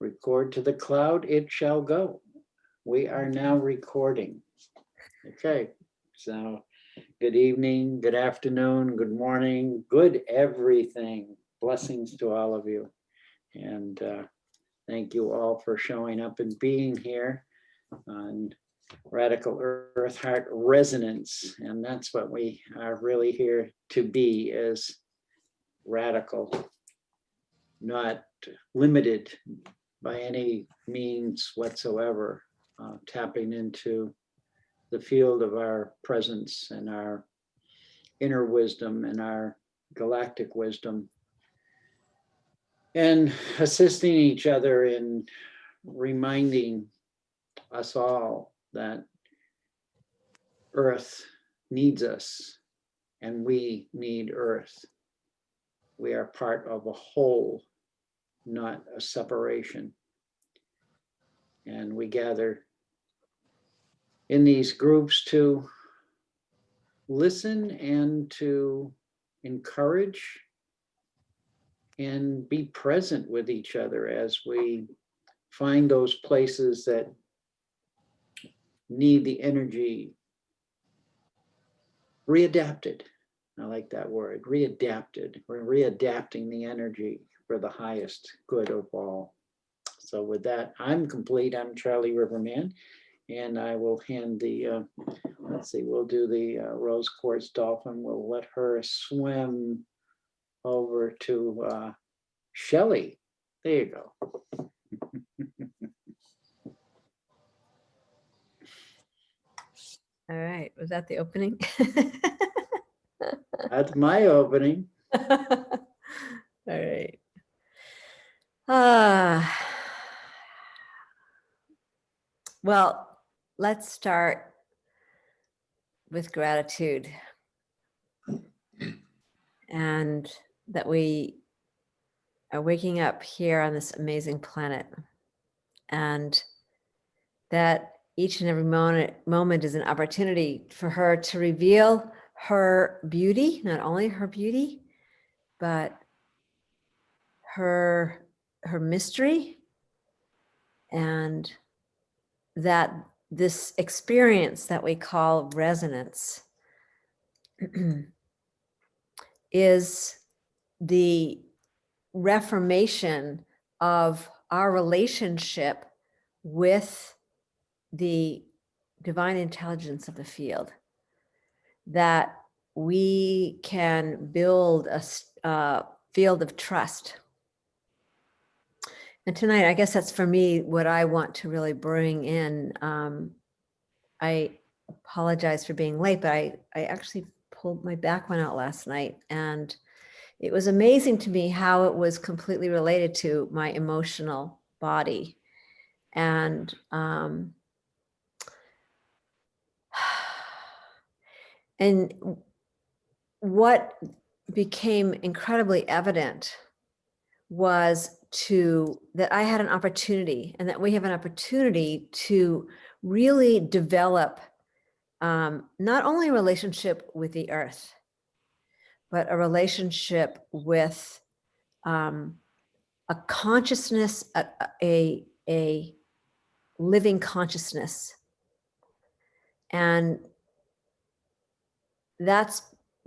Record to the cloud, it shall go. We are now recording. Okay, so good evening, good afternoon, good morning, good everything. Blessings to all of you. And thank you all for showing up and being here on Radical Earth Heart Resonance. And that's what we are really here to be, is radical, not limited by any means whatsoever, tapping into the field of our presence and our inner wisdom and our galactic wisdom, and assisting each other in reminding us all that Earth needs us and we need Earth. We are part of a whole, not a separation. And we gather in these groups to listen and to encourage and be present with each other as we find those places that need the energy readapted. I like that word, readapted. We're readapting the energy for the highest good of all. So with that, I'm complete. I'm Charlie Riverman, and I will hand the, let's see, we'll do the rose quartz dolphin. We'll let her swim over to Shelley. There you go. All right, was that the opening? That's my opening. All right. Well, let's start with gratitude, and that we are waking up here on this amazing planet, and that each and every moment is an opportunity for her to reveal her beauty, not only her beauty, but her mystery, and that this experience that we call resonance is the reformation of our relationship with the divine intelligence of the field, that we can build a field of trust. And tonight, I guess that's for me what I want to really bring in. I apologize for being late, but I actually pulled my back one out last night, and it was amazing to me how it was completely related to my emotional body. And and what became incredibly evident was that I had an opportunity, and that we have an opportunity to really develop not only a relationship with the earth, but a relationship with a consciousness, a living consciousness. And that's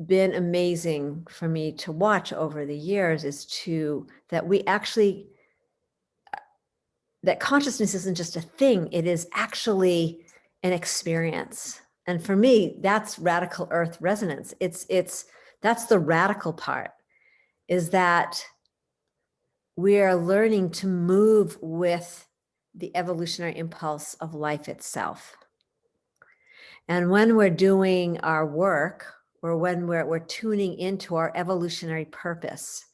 been amazing for me to watch over the years, is that we actually, that consciousness isn't just a thing, it is actually an experience. And for me, that's radical earth resonance. That's the radical part, is that we are learning to move with the evolutionary impulse of life itself. And when we're doing our work, or when we're tuning into our evolutionary purpose.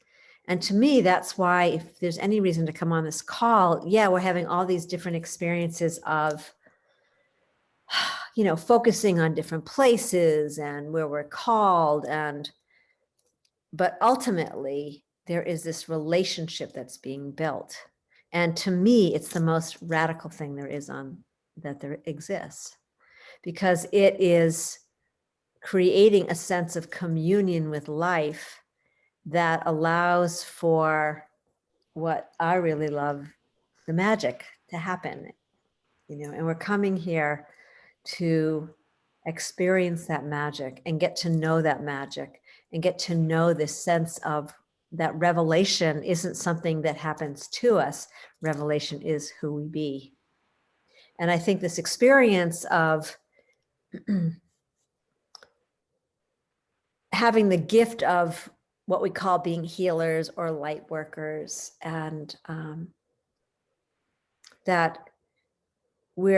And to me, that's why, if there's any reason to come on this call, yeah, we're having all these different experiences of, focusing on different places and where we're called. But ultimately, there is this relationship that's being built. And to me, it's the most radical thing there exists, because it is creating a sense of communion with life that allows for what I really love the magic to happen, and we're coming here to experience that magic and get to know that magic and get to know this sense of that revelation isn't something that happens to us. Revelation is who we be. And I think this experience of having the gift of what we call being healers or light workers, and that we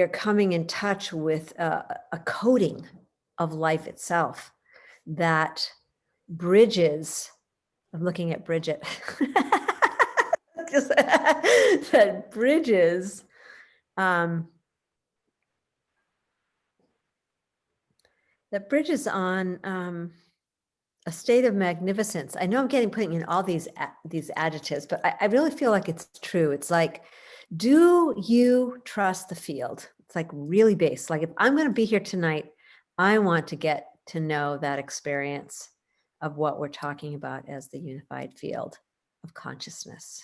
are coming in touch with a coding of life itself that bridges. I'm looking at Bridget. That bridges on a state of magnificence. I know I'm putting in all these adjectives, but I really feel like it's true. It's like, do you trust the field? It's like really base. Like, if I'm going to be here tonight, I want to get to know that experience of what we're talking about as the unified field of consciousness.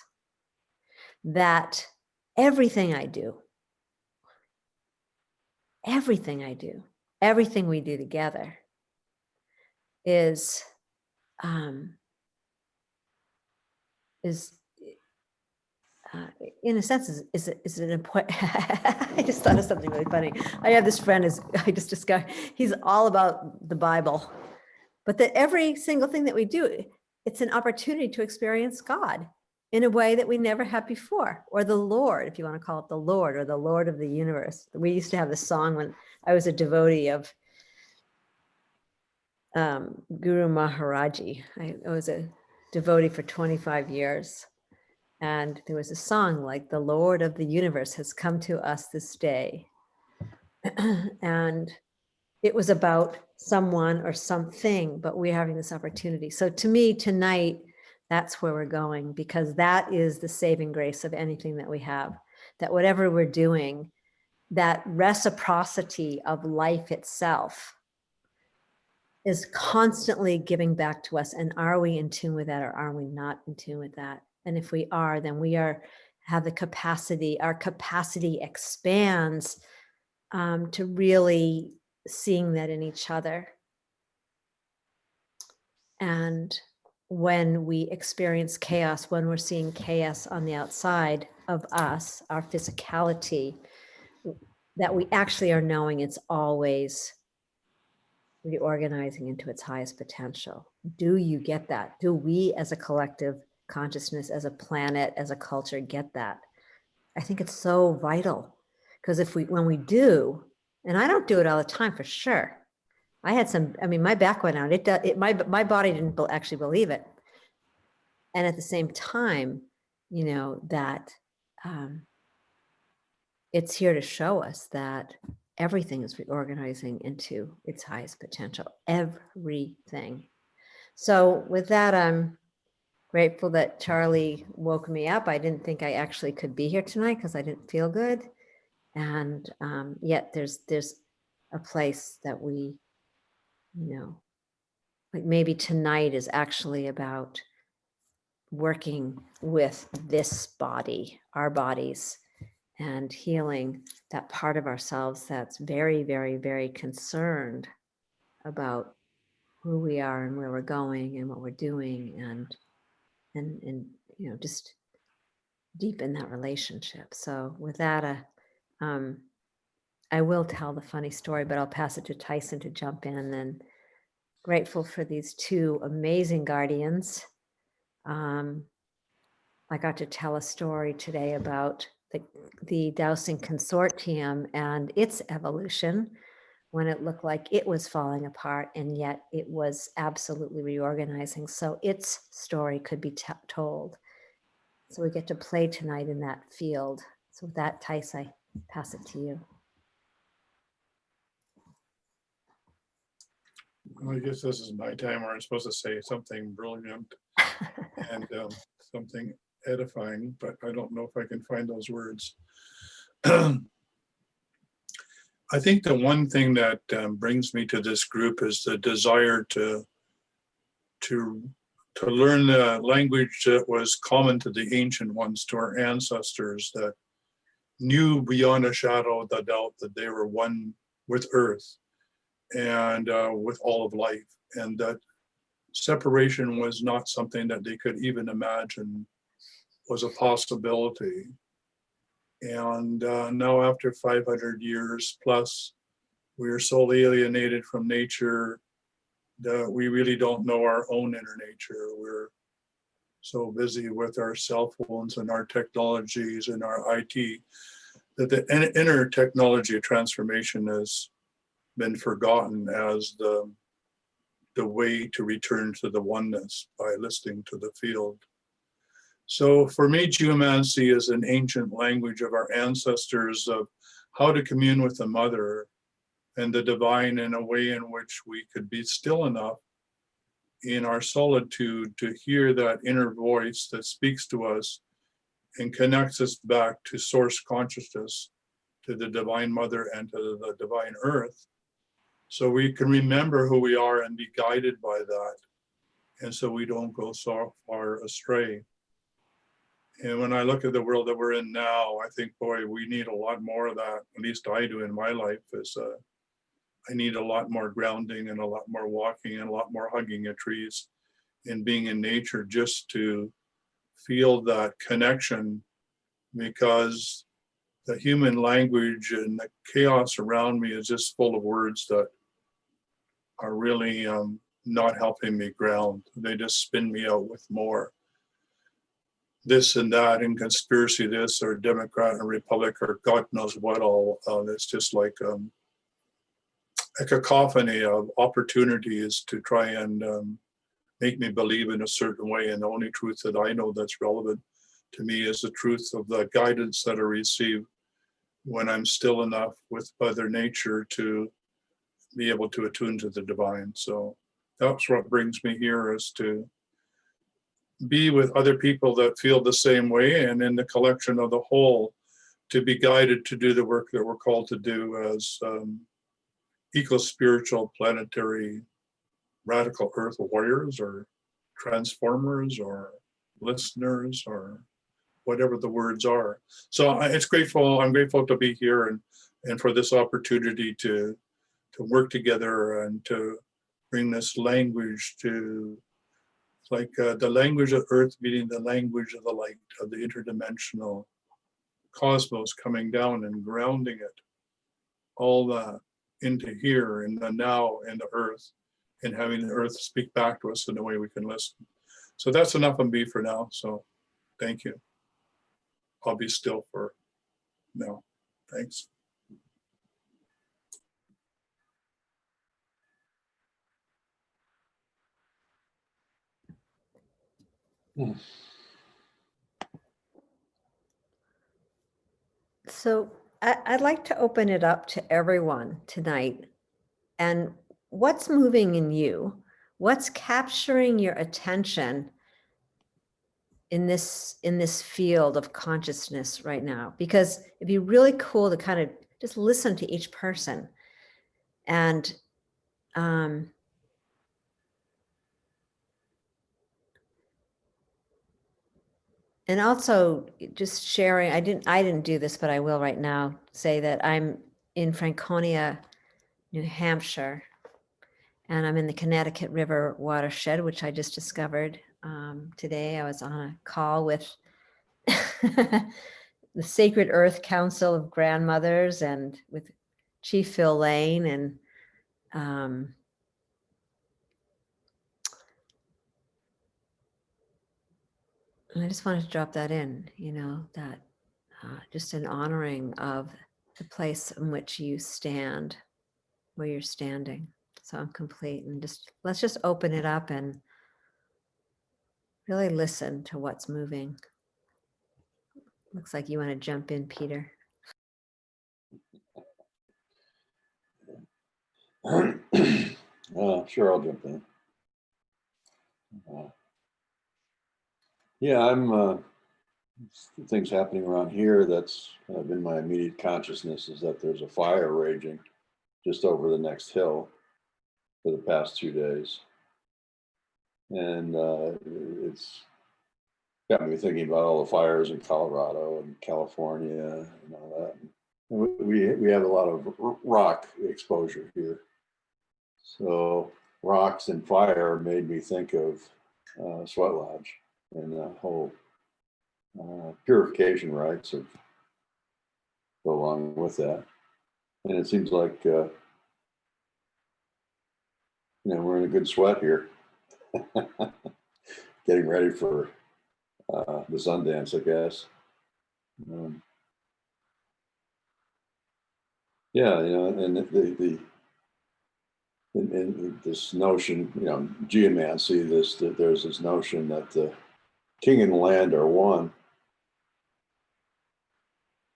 That everything I do, everything we do together is in a sense is an important. I just thought of something really funny. I have this friend, I just discovered, he's all about the Bible, but that every single thing that we do, it's an opportunity to experience God in a way that we never have before, or the Lord, if you want to call it the Lord, or the Lord of the universe. We used to have this song when I was a devotee of Guru Maharaji. I was a devotee for 25 years. And there was a song like, the Lord of the universe has come to us this day. And it was about someone or something, but we're having this opportunity. So to me tonight, that's where we're going, because that is the saving grace of anything that we have, that whatever we're doing, that reciprocity of life itself is constantly giving back to us. And are we in tune with that, or are we not in tune with that? And if we are, then we have the capacity, our capacity expands to really seeing that in each other. And when we experience chaos, when we're seeing chaos on the outside of us, our physicality, that we actually are knowing it's always reorganizing into its highest potential. Do you get that? Do we as a collective consciousness, as a planet, as a culture, get that? I think it's so vital, because when we do, and I don't do it all the time for sure. I had my back went out. My body didn't actually believe it. And at the same time, that it's here to show us that everything is reorganizing into its highest potential, everything. So with that, I'm grateful that Charlie woke me up. I didn't think I actually could be here tonight because I didn't feel good. And yet there's a place that we, like maybe tonight is actually about working with this body, our bodies, and healing that part of ourselves that's very, very, very concerned about who we are and where we're going and what we're doing, and just deepen that relationship. So with that, I will tell the funny story, but I'll pass it to Tyhson to jump in. And then grateful for these two amazing guardians. I got to tell a story today about the dowsing consortium and its evolution, when it looked like it was falling apart, and yet it was absolutely reorganizing. So its story could be told. So we get to play tonight in that field. So with that, Tyhson, I pass it to you. Well, I guess this is my time where I'm supposed to say something brilliant and something edifying, but I don't know if I can find those words. I think the one thing that brings me to this group is the desire to learn the language that was common to the ancient ones, to our ancestors that knew beyond a shadow of the doubt that they were one with earth and with all of life, and that separation was not something that they could even imagine was a possibility. And now after 500 years plus, we are so alienated from nature that we really don't know our own inner nature. We're so busy with our cell phones and our technologies and our IT that the inner technology transformation has been forgotten as the way to return to the oneness by listening to the field. So for me, geomancy is an ancient language of our ancestors of how to commune with the mother and the divine in a way in which we could be still enough in our solitude to hear that inner voice that speaks to us and connects us back to source consciousness, to the divine mother and to the divine earth. So we can remember who we are and be guided by that. And so we don't go so far astray. And when I look at the world that we're in now, I think, boy, we need a lot more of that. At least I do in my life. I need a lot more grounding and a lot more walking and a lot more hugging of trees and being in nature just to feel that connection, because the human language and the chaos around me is just full of words that are really not helping me ground. They just spin me out with more this and that and conspiracy this or Democrat and Republic or God knows what all. It's just like a cacophony of opportunities to try and make me believe in a certain way. And the only truth that I know that's relevant to me is the truth of the guidance that I receive when I'm still enough with Mother Nature to be able to attune to the divine. So that's what brings me here, is to be with other people that feel the same way, and in the collection of the whole, to be guided to do the work that we're called to do as eco-spiritual, planetary, radical earth warriors or transformers or listeners or whatever the words are. So I'm grateful to be here and for this opportunity to work together and to bring this language to, like the language of earth meeting the language of the light of the interdimensional cosmos, coming down and grounding it, all that into here in the now in the earth, and having the earth speak back to us in a way we can listen. So that's enough on me for now. So thank you. I'll be still for now. Thanks. So I'd like to open it up to everyone tonight. And what's moving in you? What's capturing your attention in this field of consciousness right now? Because it'd be really cool to kind of just listen to each person. And also just sharing, I didn't do this, but I will right now say that I'm in Franconia, New Hampshire, and I'm in the Connecticut River watershed, which I just discovered today. I was on a call with the Sacred Earth Council of Grandmothers and with Chief Phil Lane, and I just wanted to drop that in, that just an honoring of the place in which you stand, where you're standing. So I'm complete, and let's just open it up and really listen to what's moving. Looks like you want to jump in, Peter. Sure, I'll jump in. Yeah, I'm things happening around here that's been my immediate consciousness is that there's a fire raging just over the next hill for the past 2 days. And it's got me thinking about all the fires in Colorado and California and all that. We have a lot of rock exposure here. So rocks and fire made me think of Sweat Lodge and the whole purification rites of go along with that. And it seems like we're in a good sweat here, getting ready for the Sundance, I guess. Yeah, and in this notion, geomancy, that there's this notion that the king and the land are one.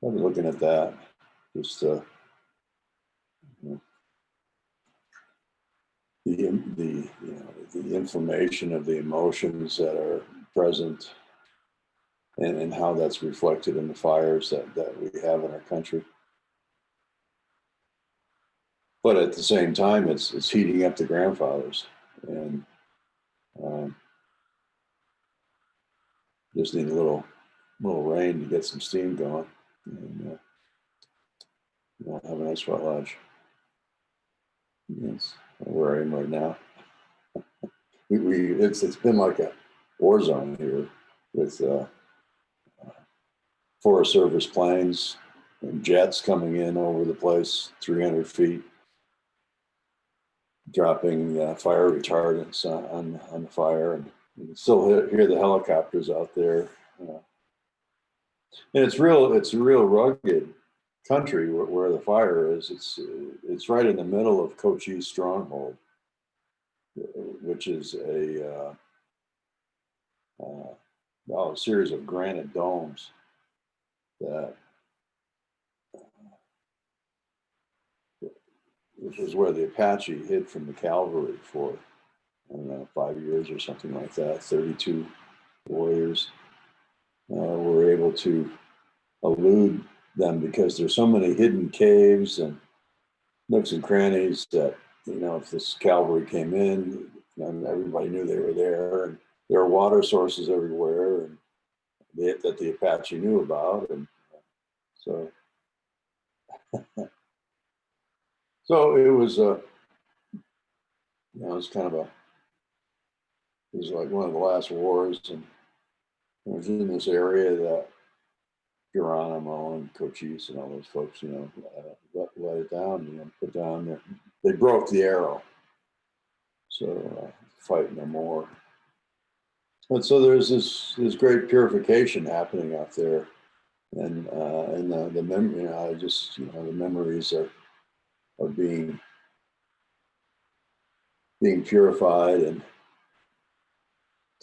I've been looking at that, just the inflammation of the emotions that are present, and how that's reflected in the fires that we have in our country. But at the same time, it's heating up the grandfathers, and just need a little rain to get some steam going, and have a nice Sweat Lodge. That's where I am right now. It's been like a war zone here with Forest Service planes and jets coming in over the place, 300 feet, dropping fire retardants on the fire, and you can still hear the helicopters out there. And it's a real rugged country where the fire is. It's right in the middle of Cochise Stronghold, which is a series of granite domes that which is where the Apache hid from the cavalry for, I don't know, 5 years or something like that. 32 warriors were able to elude them because there's so many hidden caves and nooks and crannies that, if this cavalry came in, everybody knew they were there, and there are water sources everywhere, and that the Apache knew about, and so it was it was it was like one of the last wars, and it was in this area that Geronimo and Cochise and all those folks, let it down, put down there. They broke the arrow, so fight no more. And so there's this great purification happening out there, and the memory, the memories are being purified and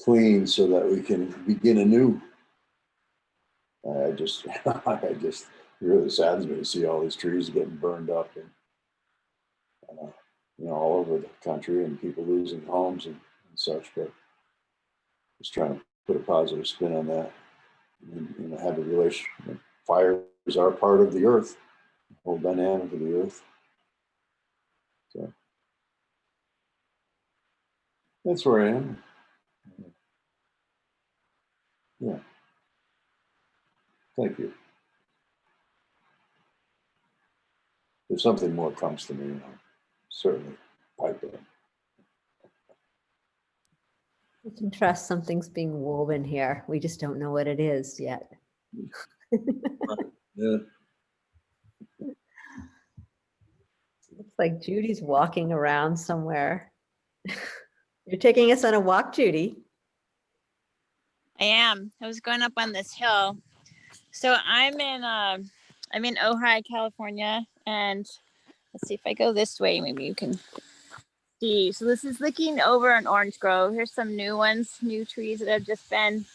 cleaned so that we can begin anew. I just it really saddens me to see all these trees getting burned up, and all over the country, and people losing homes and such. But just trying to put a positive spin on that, and have a relationship. Fires are part of the earth, the whole dynamic of the earth. So that's where I am. Yeah. Thank you. If something more comes to me, I'll certainly pipe in. We can trust something's being woven here. We just don't know what it is yet. Yeah. Looks like Judy's walking around somewhere. You're taking us on a walk, Judy. I am. I was going up on this hill. So I'm in Ojai, California, and let's see if I go this way, maybe you can see. So this is looking over an orange grove. Here's some new trees that have just been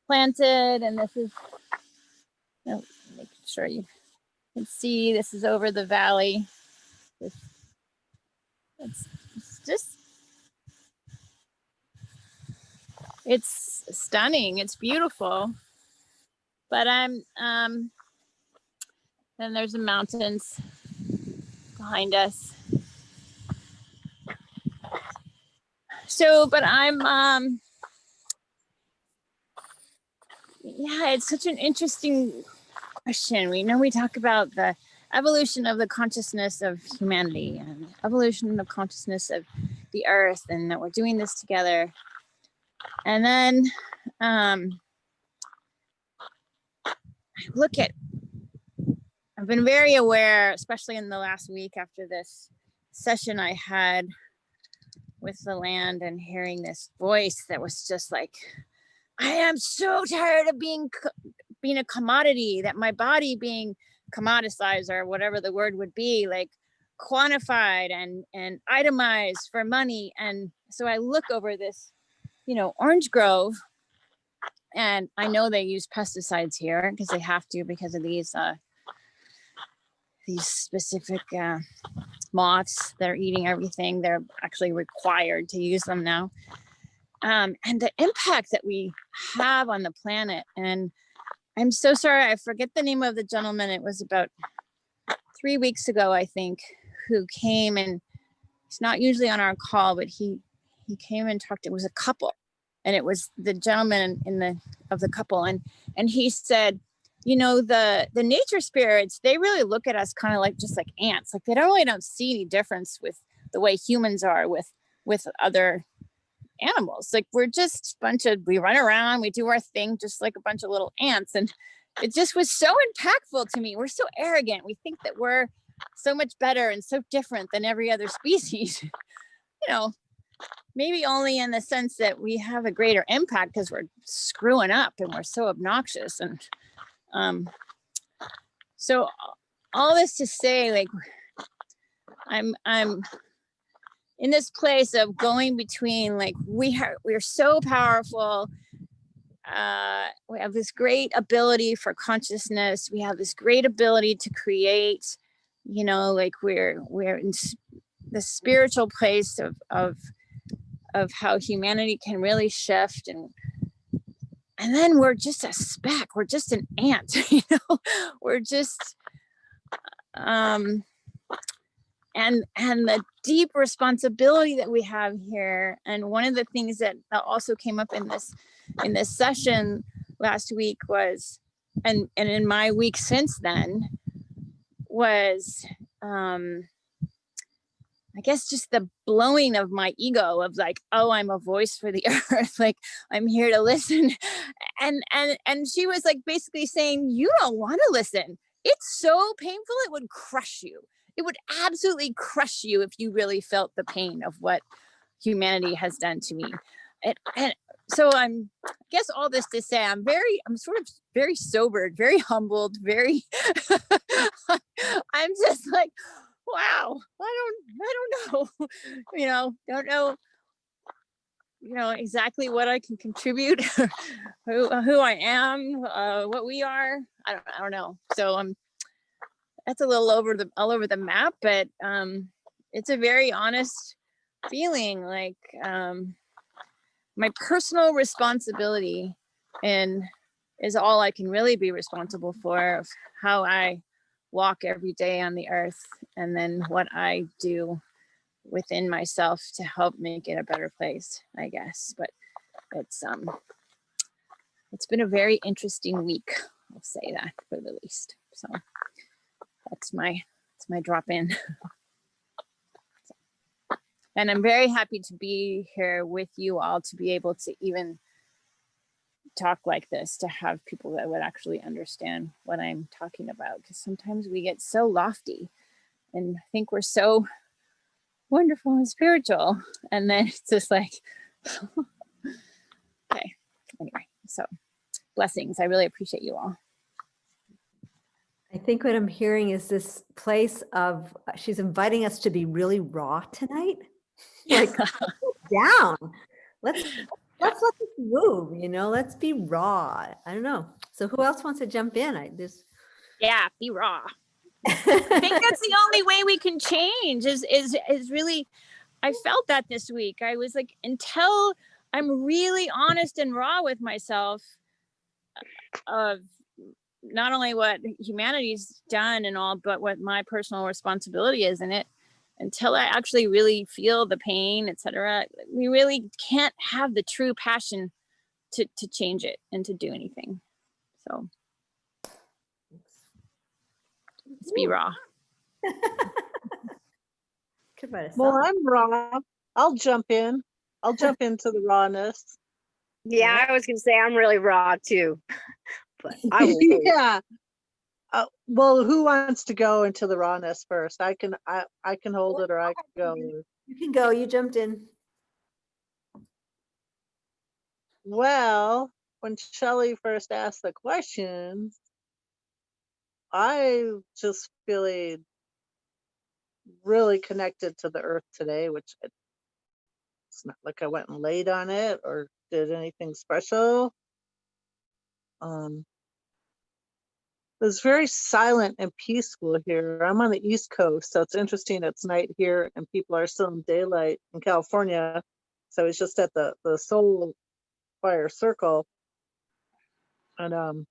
planted, and this is, make sure you can see, this is over the valley. It's stunning. It's beautiful. But then there's the mountains behind us. So, but I'm, yeah, it's such an interesting question. We know we talk about the evolution of the consciousness of humanity and evolution of consciousness of the earth, and that we're doing this together. And then I look at, I've been very aware, especially in the last week after this session I had with the land and hearing this voice that was just like, I am so tired of being a commodity, that my body being commoditized, or whatever the word would be, like quantified and itemized for money. And so I look over this, orange grove, and I know they use pesticides here because they have to, because of these specific moths that are eating everything. They're actually required to use them now. And the impact that we have on the planet. And I'm so sorry, I forget the name of the gentleman. It was about 3 weeks ago, I think, who came, and he's not usually on our call, but he came and talked. It was a couple, and it was the gentleman of the couple. And he said, the nature spirits, they really look at us kind of like, just like ants. Like they don't see any difference with the way humans are with other animals. Like we're just we run around, we do our thing just like a bunch of little ants. And it just was so impactful to me. We're so arrogant. We think that we're so much better and so different than every other species. Maybe only in the sense that we have a greater impact because we're screwing up and we're so obnoxious. And so all this to say, like, I'm in this place of going between, like, we're so powerful. We have this great ability for consciousness. We have this great ability to create, like we're in the spiritual place of how humanity can really shift. And then we're just a speck. We're just an ant, we're just, and the deep responsibility that we have here. And one of the things that also came up in this session last week was, and in my week since then, was I guess just the blowing of my ego of like, oh, I'm a voice for the earth, like I'm here to listen. And she was like basically saying, you don't want to listen. It's so painful, it would crush you. It would absolutely crush you if you really felt the pain of what humanity has done to me. And so I guess all this to say, I'm sort of very sobered, very humbled, very, I'm just like, wow, I don't know, don't know, exactly what I can contribute, who I am, what we are. I don't know. So that's a little all over the map, but it's a very honest feeling, like my personal responsibility is all I can really be responsible for, of how I walk every day on the earth, and then what I do within myself to help make it a better place, I guess. But it's been a very interesting week, I'll say that for the least. So that's my drop in. And I'm very happy to be here with you all, to be able to even talk like this, to have people that would actually understand what I'm talking about, because sometimes we get so lofty and think we're so wonderful and spiritual, and then it's just like okay, anyway, so blessings. I really appreciate you all. I think what I'm hearing is this place of, she's inviting us to be really raw tonight. Like down. Let's let this move, let's be raw. I don't know. So who else wants to jump in? Yeah, be raw. I think that's the only way we can change is really, I felt that this week. I was like, until I'm really honest and raw with myself of not only what humanity's done and all, but what my personal responsibility is in it, until I actually really feel the pain, etc., we really can't have the true passion to change it and to do anything. So let's be raw. Could write a Well, song. I'm raw. I'll jump in. I'll jump into the rawness. Yeah, I was gonna say I'm really raw too, but I will wait. Yeah. Well, who wants to go into the rawness first? I can hold it, or I can go. You can go. You jumped in. Well, when Shelley first asked the questions, I just feeling really connected to the earth today, which it's not like I went and laid on it or did anything special. It was very silent and peaceful here. I'm on the East Coast, so it's interesting. It's night here and people are still in daylight in California. So I was just at the Soul Fire Circle. And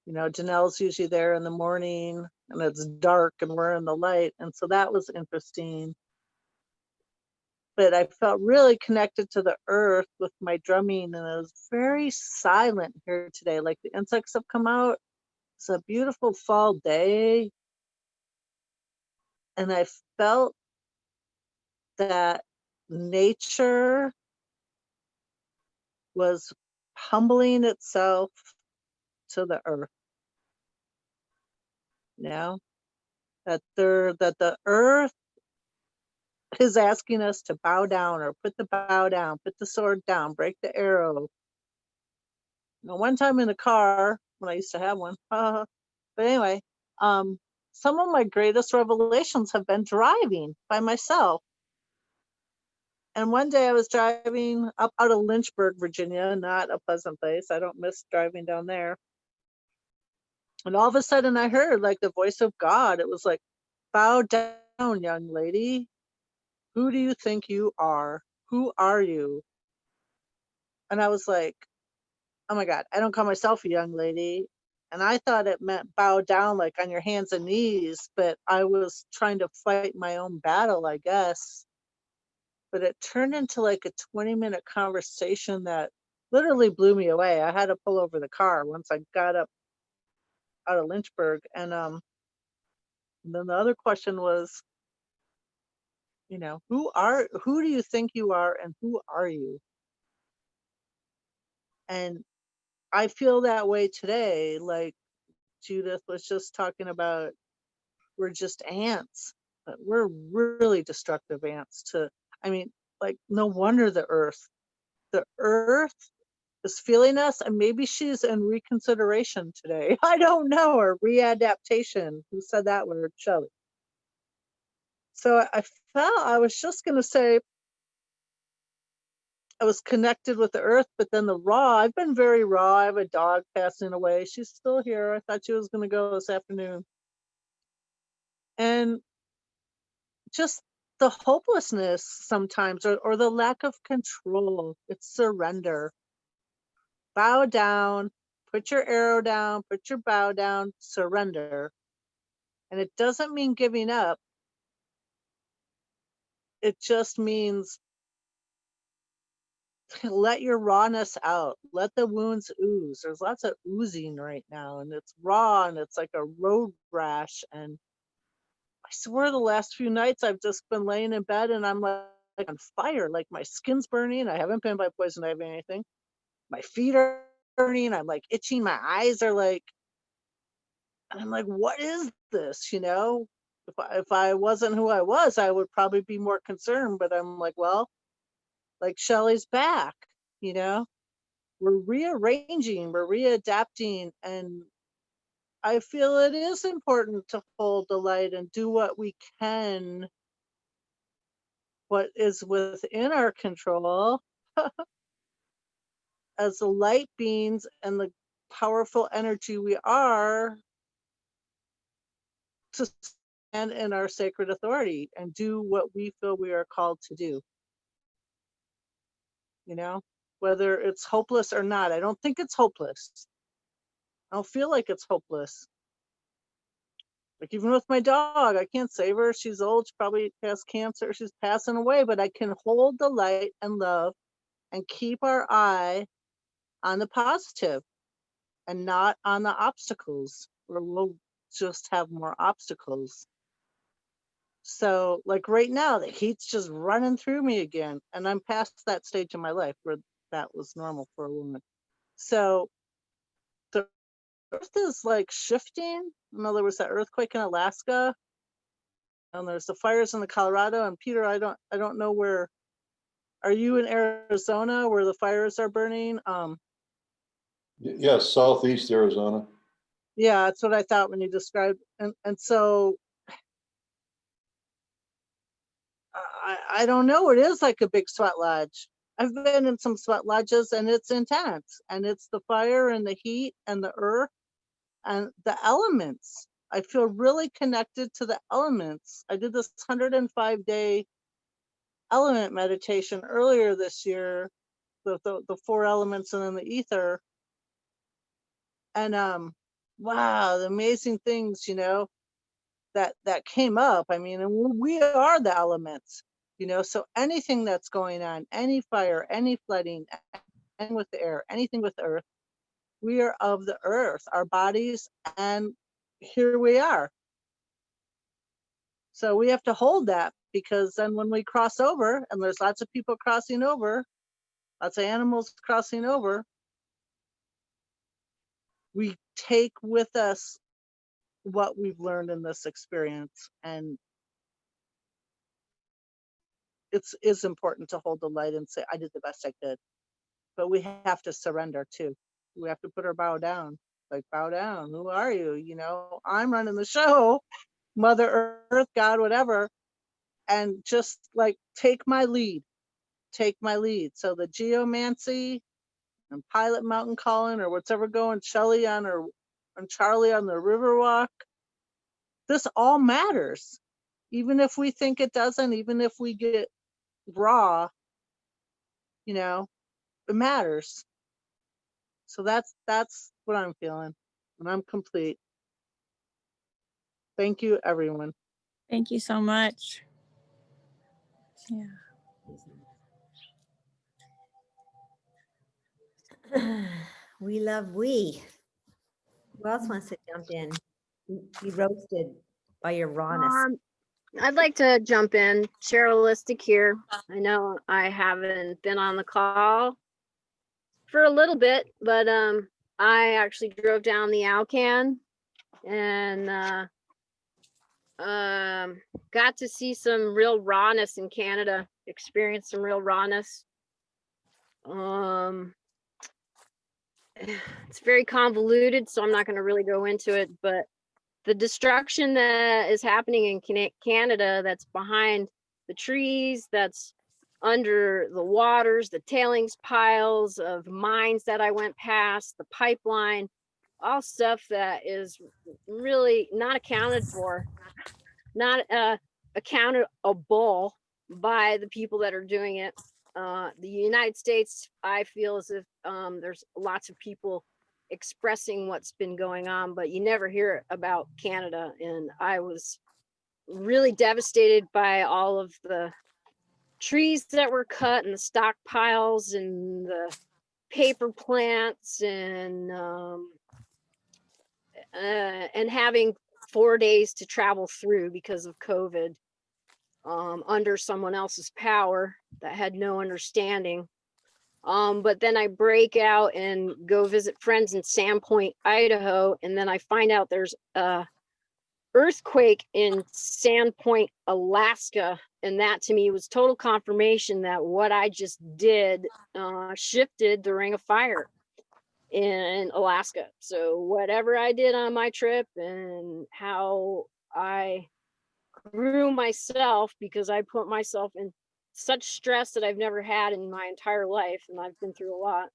you know, Janelle's usually there in the morning and it's dark and we're in the light. And so that was interesting. But I felt really connected to the earth with my drumming, and it was very silent here today. Like the insects have come out. It's a beautiful fall day. And I felt that nature was humbling itself to the earth. You know, that the earth is asking us to bow down, or put the bow down, put the sword down, break the arrow. You know, one time in a car when I used to have one, but anyway, some of my greatest revelations have been driving by myself. And one day I was driving up out of Lynchburg, Virginia, not a pleasant place. I don't miss driving down there. And all of a sudden I heard like the voice of God. It was like, bow down, young lady. Who do you think you are? Who are you? And I was like, oh my God, I don't call myself a young lady. And I thought it meant bow down, like on your hands and knees, but I was trying to fight my own battle, I guess. But it turned into like a 20-minute conversation that literally blew me away. I had to pull over the car once I got up out of Lynchburg. And then the other question was, you know, who do you think you are, and who are you? And I feel that way today. Like Judith was just talking about, we're just ants, but we're really destructive ants I mean, like, no wonder the earth is feeling us, and maybe she's in reconsideration today. I don't know, or readaptation. Who said that word? Shelley. So I was just going to say, I was connected with the earth, but then the raw, I've been very raw. I have a dog passing away. She's still here. I thought she was going to go this afternoon. And just the hopelessness sometimes, or the lack of control. It's surrender. Bow down, put your arrow down, put your bow down, surrender. And it doesn't mean giving up. It just means let your rawness out. Let the wounds ooze. There's lots of oozing right now, and it's raw, and it's like a road rash. And I swear the last few nights I've just been laying in bed and I'm like on fire, like my skin's burning. I haven't been by poison ivy or anything. My feet are burning. I'm like itching. My eyes are like, and I'm like, what is this? You know, if I wasn't who I was, I would probably be more concerned. But I'm like, well, like Shelley's back, you know, we're rearranging, we're readapting. And I feel it is important to hold the light and do what we can, what is within our control as the light beings and the powerful energy we are, to stand in our sacred authority and do what we feel we are called to do. You know, whether it's hopeless or not. I don't think it's hopeless. I don't feel like it's hopeless. Like even with my dog, I can't save her. She's old. She probably has cancer. She's passing away, but I can hold the light and love and keep our eye on the positive and not on the obstacles, or we'll just have more obstacles. So like right now, the heat's just running through me again. And I'm past that stage in my life where that was normal for a woman. So the earth is like shifting. In other words, that earthquake in Alaska, and there's the fires in the Colorado. And Peter, I don't know where, are you in Arizona where the fires are burning? Yes, southeast Arizona. Yeah, that's what I thought when you described. And so I don't know. It is like a big sweat lodge. I've been in some sweat lodges and it's intense, and it's the fire and the heat and the earth and the elements. I feel really connected to the elements. I did this 105-day element meditation earlier this year, the 4 elements and then the ether. And wow, the amazing things, you know, that came up. I mean, and we are the elements, you know, so anything that's going on, any fire, any flooding, and with the air, anything with the earth, we are of the earth, our bodies, and here we are. So we have to hold that, because then when we cross over, and there's lots of people crossing over, lots of animals crossing over, we take with us what we've learned in this experience. And it's important to hold the light and say, I did the best I could. But we have to surrender too. We have to put our bow down. Like, bow down. Who are you? You know, I'm running the show, Mother Earth, God, whatever. And just like, take my lead. Take my lead. So the geomancy and Pilot Mountain Calling, or whatever going, Shelley on her and Charlie on the Riverwalk. This all matters. Even if we think it doesn't, even if we get raw, you know, it matters. So that's what I'm feeling, and I'm complete. Thank you, everyone. Thank you so much. Yeah. We love we. Who else wants to jump in? Be roasted by your rawness. I'd like to jump in. Cherylystic here. I know I haven't been on the call for a little bit, but I actually drove down the Alcan and got to see some real rawness in Canada, experienced some real rawness. It's very convoluted, so I'm not going to really go into it, but the destruction that is happening in Canada, that's behind the trees, that's under the waters, the tailings piles of mines that I went past, the pipeline, all stuff that is really not accounted for, not accountable by the people that are doing it. The United States, I feel as if there's lots of people expressing what's been going on, but you never hear about Canada. And I was really devastated by all of the trees that were cut and the stockpiles and the paper plants and having 4 days to travel through because of COVID, under someone else's power that had no understanding. But then I break out and go visit friends in Sandpoint, Idaho, and then I find out there's a earthquake in Sandpoint, Alaska, and that to me was total confirmation that what I just did shifted the ring of fire in Alaska. So whatever I did on my trip and how I grew myself, because I put myself in such stress that I've never had in my entire life, and I've been through a lot,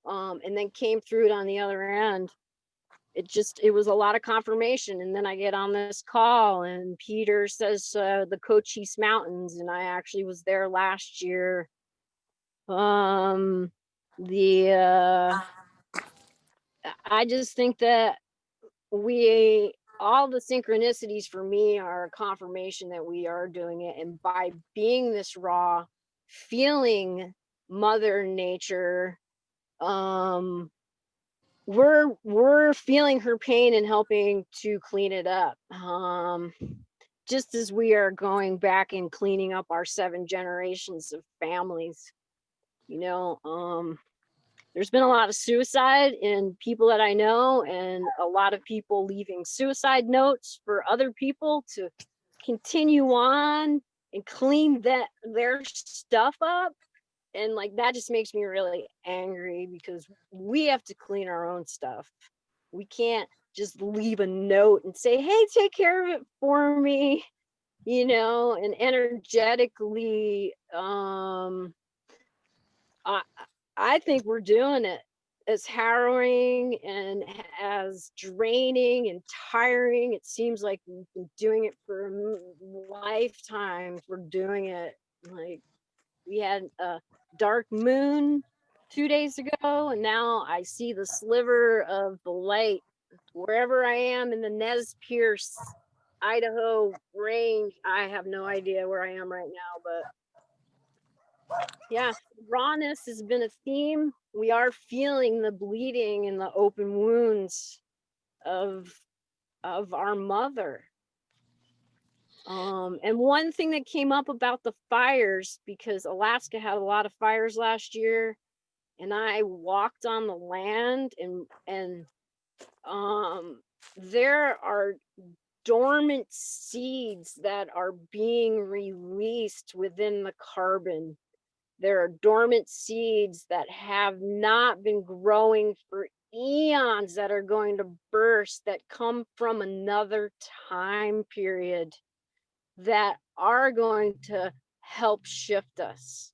and then came through it on the other end. It was a lot of confirmation. And then I get on this call and Peter says the Cochise Mountains, and I actually was there last year. I just think that we all the synchronicities for me are a confirmation that we are doing it. And by being this raw, feeling Mother Nature, we're feeling her pain and helping to clean it up. Just as we are going back and cleaning up our 7 generations of families, you know, there's been a lot of suicide in people that I know, and a lot of people leaving suicide notes for other people to continue on and clean their stuff up. And like that just makes me really angry, because we have to clean our own stuff. We can't just leave a note and say, hey, take care of it for me, you know, and energetically, I think we're doing it as harrowing and as draining and tiring. It seems like we've been doing it for lifetimes. We're doing it like we had a dark moon 2 days ago, and now I see the sliver of the light wherever I am in the Nez Perce, Idaho range. I have no idea where I am right now, but yeah, rawness has been a theme. We are feeling the bleeding and the open wounds of our mother. And one thing that came up about the fires, because Alaska had a lot of fires last year, and I walked on the land, and there are dormant seeds that are being released within the carbon. There are dormant seeds that have not been growing for eons that are going to burst, that come from another time period, that are going to help shift us.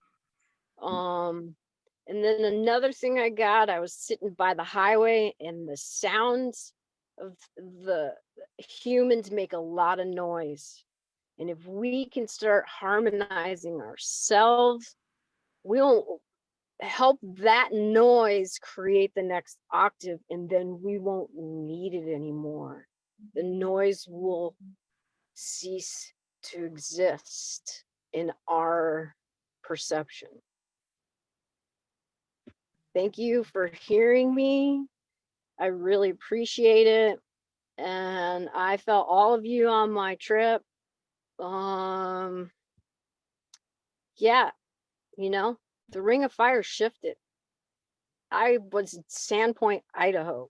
And then another thing I was sitting by the highway, and the sounds of the humans make a lot of noise. And if we can start harmonizing ourselves, we'll help that noise create the next octave, and then we won't need it anymore. The noise will cease to exist in our perception. Thank you for hearing me. I really appreciate it. And I felt all of you on my trip. Yeah, you know, the Ring of Fire shifted. I was in Sandpoint, Idaho.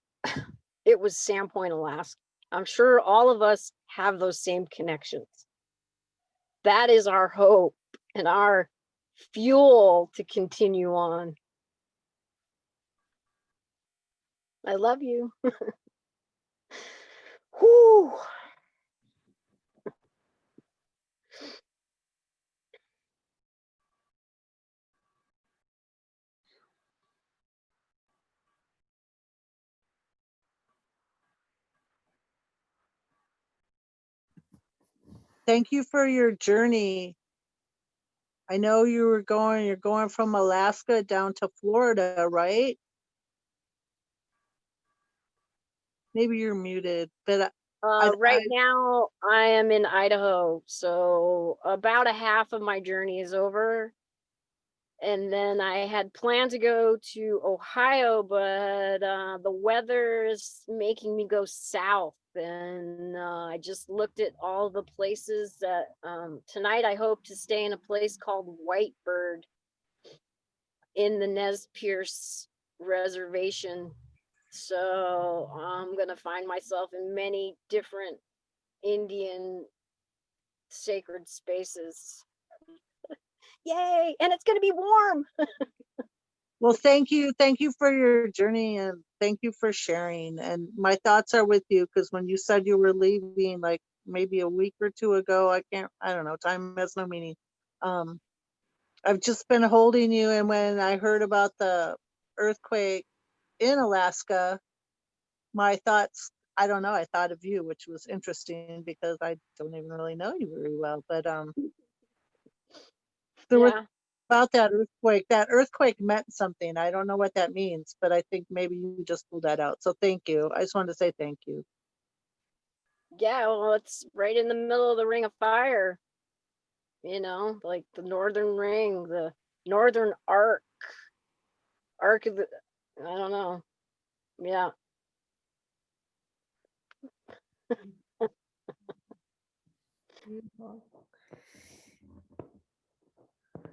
It was Sandpoint, Alaska. I'm sure all of us have those same connections. That is our hope and our fuel to continue on. I love you. Whew. Thank you for your journey. I know you're going from Alaska down to Florida, right? Maybe you're muted, but Right now I am in Idaho, so about a half of my journey is over. And then I had planned to go to Ohio, but the weather is making me go south. And I just looked at all the places that tonight I hope to stay in a place called Whitebird in the Nez Perce reservation. So I'm gonna find myself in many different Indian sacred spaces. Yay! And it's gonna be warm. well, thank you for your journey, and thank you for sharing. And my thoughts are with you, because when you said you were leaving, like maybe a week or two ago, I don't know, time has no meaning. I've just been holding you, and when I heard about the earthquake in Alaska, my thoughts, I don't know, I thought of you, which was interesting because I don't even really know you very well, but there was Yeah. about that earthquake meant something. I don't know what that means, but I think maybe you just pulled that out. So thank you. I just wanted to say thank you. Yeah, well, it's right in the middle of the Ring of Fire. Like the Northern Ring, the Northern Arc of the, I don't know. Yeah.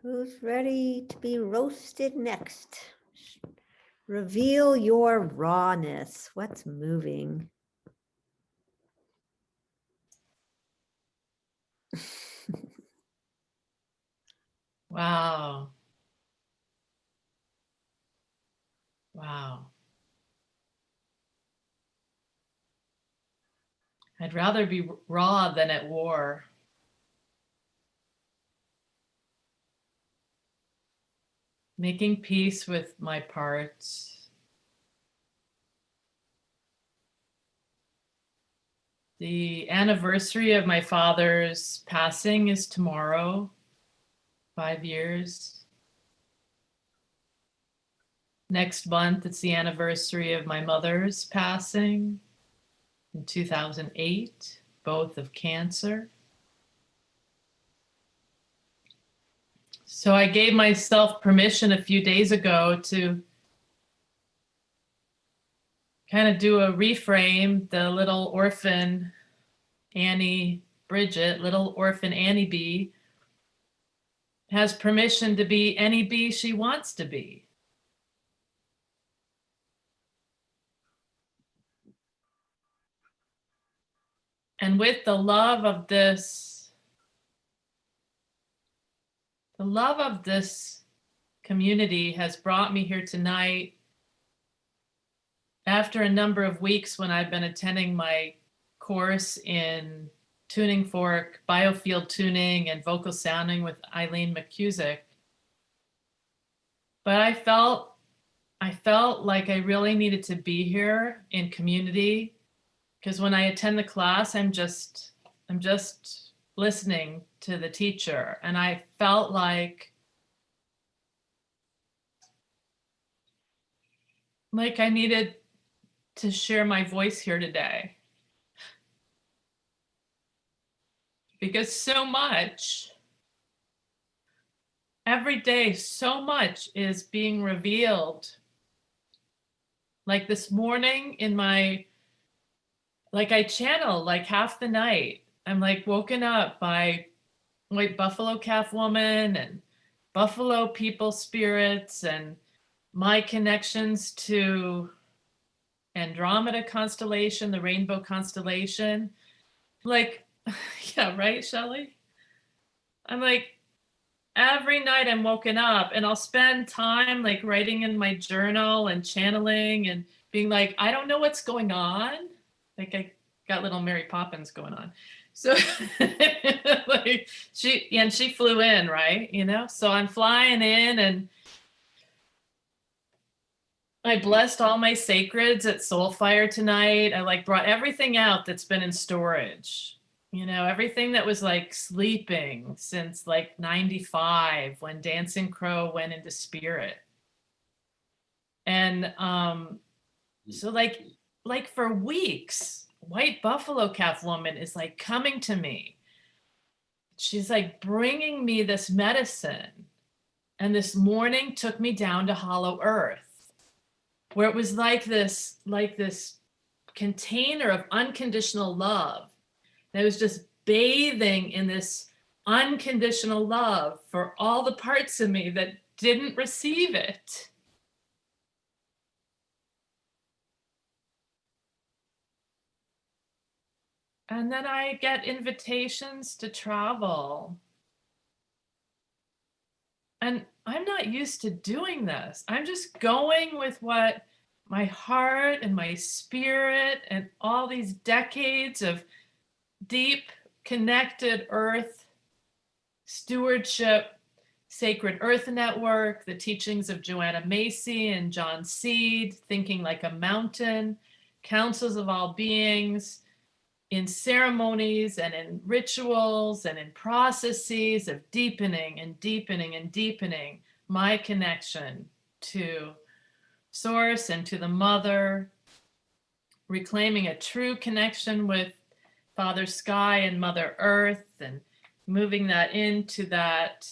Who's ready to be roasted next? Reveal your rawness. What's moving? Wow. Wow. I'd rather be raw than at war. Making peace with my parts. The anniversary of my father's passing is tomorrow, 5 years. Next month, it's the anniversary of my mother's passing in 2008, both of cancer. So I gave myself permission a few days ago to kind of do a reframe. The little orphan Annie Bridget, little orphan Annie bee, has permission to be any bee she wants to be. And with the love of this community has brought me here tonight after a number of weeks when I've been attending my course in tuning fork, biofield tuning, and vocal sounding with Eileen McCusick. But I felt like I really needed to be here in community, because when I attend the class, I'm just listening to the teacher, and I felt like I needed to share my voice here today, because so much every day, so much is being revealed. Like this morning in my, I channel like half the night. I'm like woken up by white buffalo calf woman and buffalo people spirits and my connections to Andromeda constellation, the rainbow constellation. Yeah, right, Shelley? I'm like, every night I'm woken up and I'll spend time like writing in my journal and channeling and being like, I don't know what's going on. Like I got little Mary Poppins going on. So like she flew in, right? So I'm flying in and I blessed all my sacreds at Soulfire tonight. I brought everything out that's been in storage. Everything that was sleeping since 95 when Dancing Crow went into spirit. And so for weeks, white buffalo calf woman is coming to me. She's bringing me this medicine. And this morning took me down to Hollow Earth, where it was like this container of unconditional love that was just bathing in this unconditional love for all the parts of me that didn't receive it. And then I get invitations to travel. And I'm not used to doing this. I'm just going with what my heart and my spirit and all these decades of deep connected earth stewardship, Sacred Earth Network, the teachings of Joanna Macy and John Seed, Thinking Like a Mountain, Councils of All Beings, in ceremonies and in rituals and in processes of deepening and deepening and deepening my connection to Source and to the Mother, reclaiming a true connection with Father Sky and Mother Earth, and moving that into that,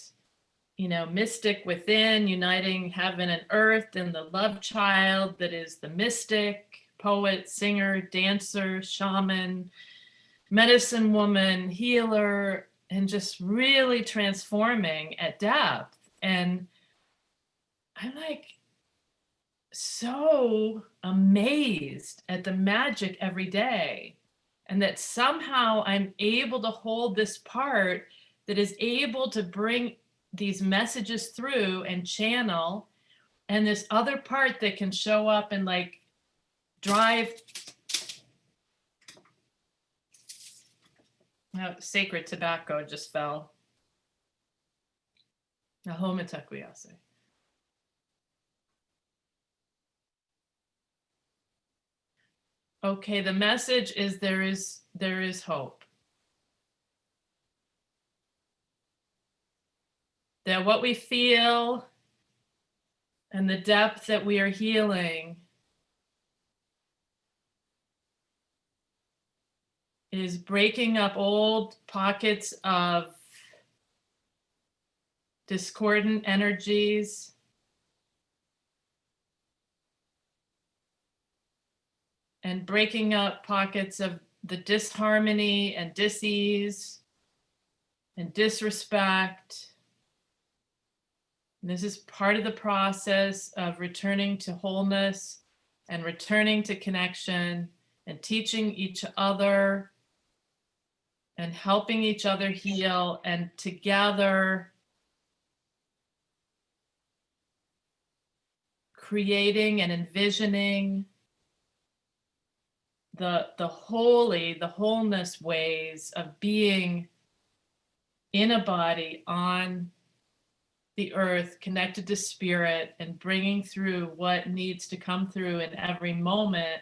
you know, mystic within, uniting heaven and earth, and the love child that is the mystic, poet, singer, dancer, shaman, medicine woman, healer, and just really transforming at depth. And I'm like so amazed at the magic every day. And that somehow I'm able to hold this part that is able to bring these messages through and channel, and this other part that can show up and like drive. Oh, sacred tobacco just fell. Nahomatakuyase. Okay, the message is there is hope. That what we feel and the depth that we are healing is breaking up old pockets of discordant energies, and breaking up pockets of the disharmony and dis-ease and disrespect. And this is part of the process of returning to wholeness and returning to connection and teaching each other and helping each other heal, and together creating and envisioning the wholeness ways of being in a body on the earth, connected to spirit, and bringing through what needs to come through in every moment,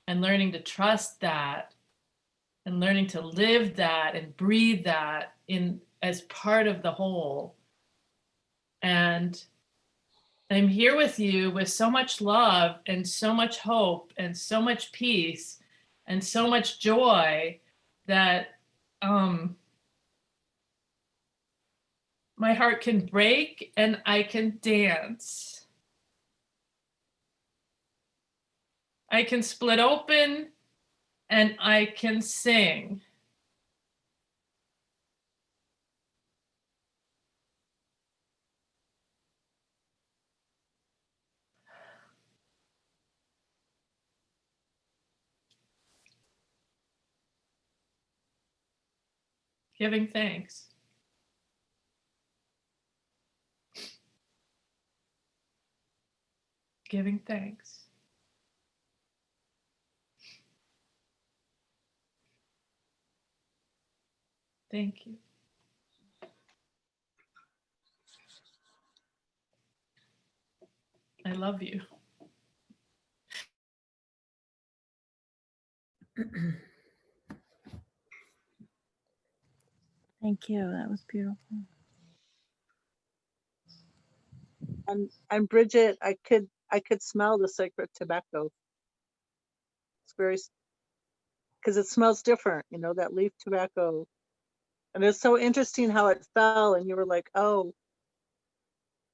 and learning to trust that, and learning to live that and breathe that in as part of the whole. And I'm here with you with so much love and so much hope and so much peace and so much joy that my heart can break and I can dance. I can split open and I can sing. Giving thanks. Giving thanks. Thank you. I love you. Thank you. That was beautiful. And Bridget, I could smell the sacred tobacco. It's very, because it smells different, you know, that leaf tobacco. And it's so interesting how it fell, and you were like, oh,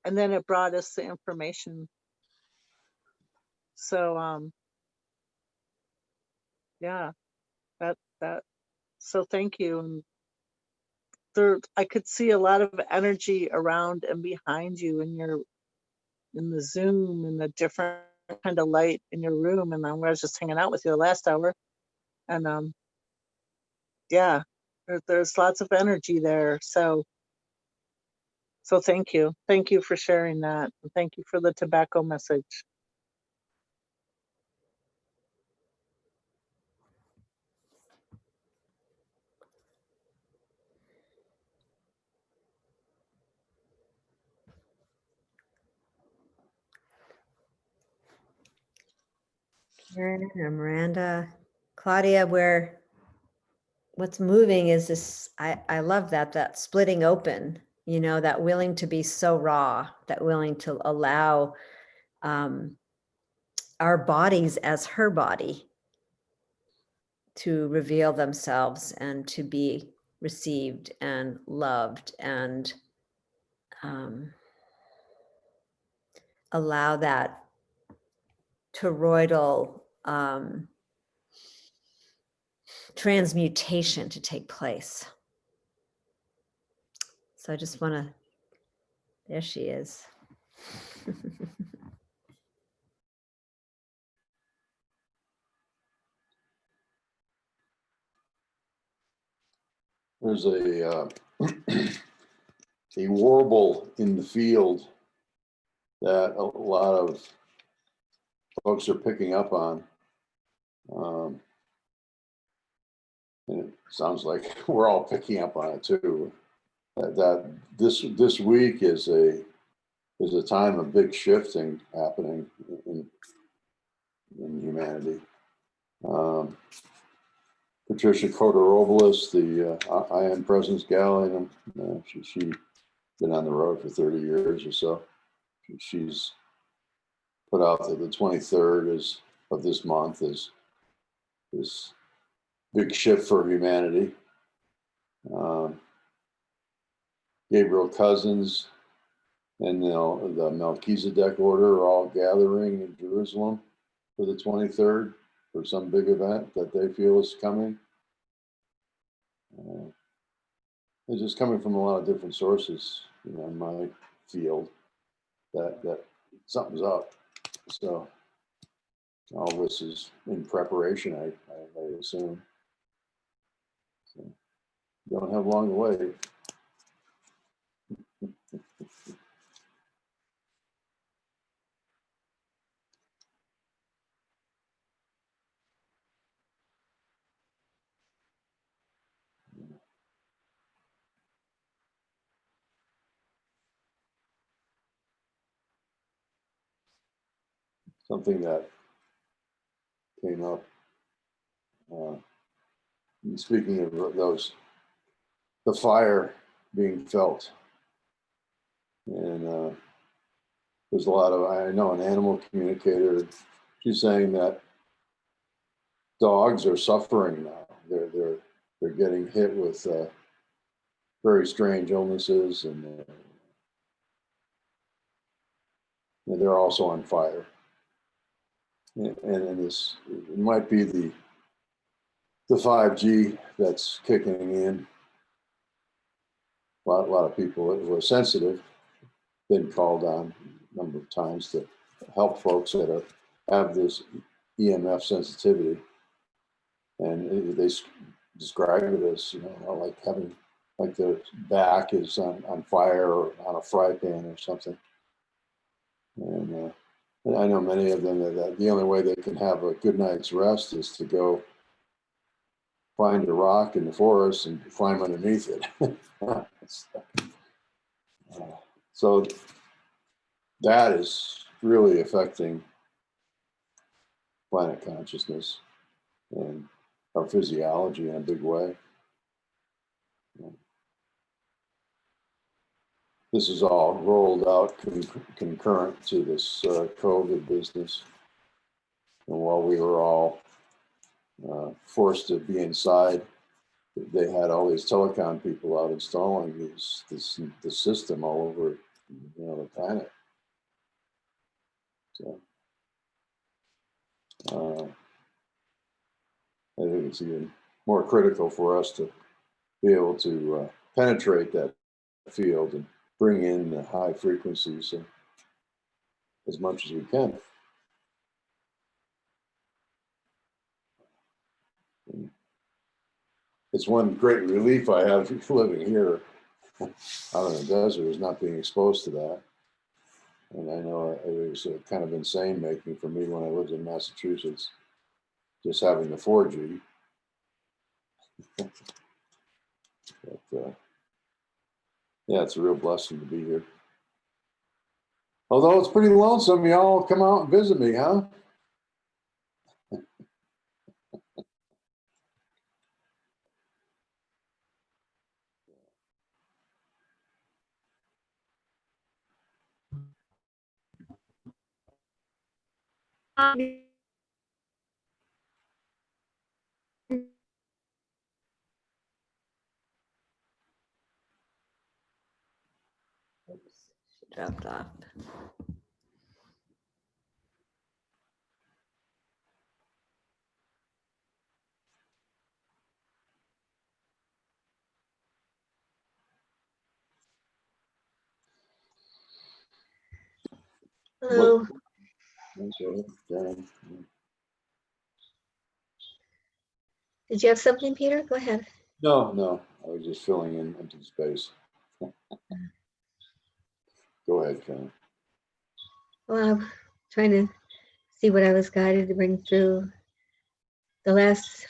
and then it brought us the information. So yeah, that so thank you. And there, I could see a lot of energy around and behind you, and you're in the Zoom, and the different kind of light in your room. And I was just hanging out with you the last hour, and yeah, there's lots of energy there. So thank you for sharing that, and thank you for the tobacco message. Karen or Miranda, Claudia, what's moving is this, I love that splitting open, you know, that willing to be so raw, that willing to allow our bodies as her body to reveal themselves and to be received and loved, and allow that toroidal transmutation to take place. So I just want to, there she is. There's a warble in the field that a lot of folks are picking up on. And it sounds like we're all picking up on it too. That this week is a time of big shifting happening in humanity. Patricia Kotor-Obolis, the I Am Presence gal, she's been on the road for 30 years or so. She's put out that the 23rd of this month is this big shift for humanity. Gabriel Cousins and the Melchizedek order are all gathering in Jerusalem for the 23rd for some big event that they feel is coming. It's just coming from a lot of different sources, in my field, that something's up. So all this is in preparation, I assume. So don't have long to wait. Something that came up, speaking of the fire being felt. And there's a lot of, I know an animal communicator, she's saying that dogs are suffering now. They're getting hit with very strange illnesses, and they're also on fire. And this, it might be the 5G that's kicking in. A lot of people who are sensitive been called on a number of times to help folks that have this EMF sensitivity, and they describe it as like having, like the back is on fire or on a fry pan or something. And I know many of them that the only way they can have a good night's rest is to go find a rock in the forest and climb underneath it. So that is really affecting planet consciousness and our physiology in a big way. This is all rolled out concurrent to this COVID business. And while we were all forced to be inside, they had all these telecom people out installing the system all over the planet. So I think it's even more critical for us to be able to penetrate that field and bring in the high frequencies as much as we can. It's one great relief I have living here out in the desert, is not being exposed to that. And I know it was kind of insane making for me when I lived in Massachusetts, just having the 4G. But yeah, it's a real blessing to be here. Although it's pretty lonesome, y'all come out and visit me, huh? Oops, she dropped off. Hello. Okay, done. Did you have something, Peter? Go ahead. No, I was just filling in empty space. Go ahead, Karen. Well, I'm trying to see what I was guided to bring through. The last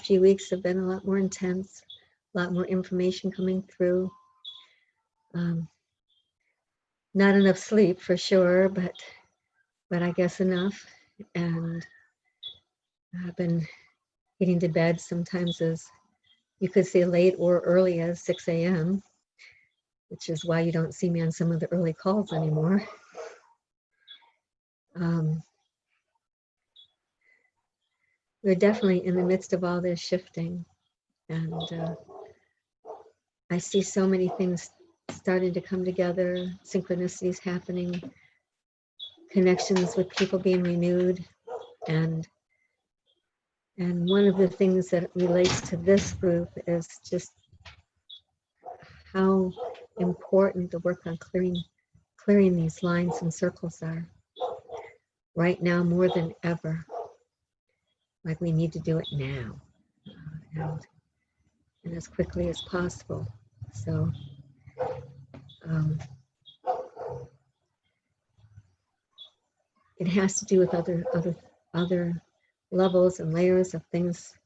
few weeks have been a lot more intense, a lot more information coming through. Not enough sleep for sure, but I guess enough. And I've been getting to bed sometimes as you could say late or early as 6 a.m., which is why you don't see me on some of the early calls anymore. We're definitely in the midst of all this shifting, and I see so many things starting to come together, synchronicities happening, connections with people being renewed, and one of the things that relates to this group is just how important the work on clearing these lines and circles are right now more than ever. Like we need to do it now, and as quickly as possible. So it has to do with other levels and layers of things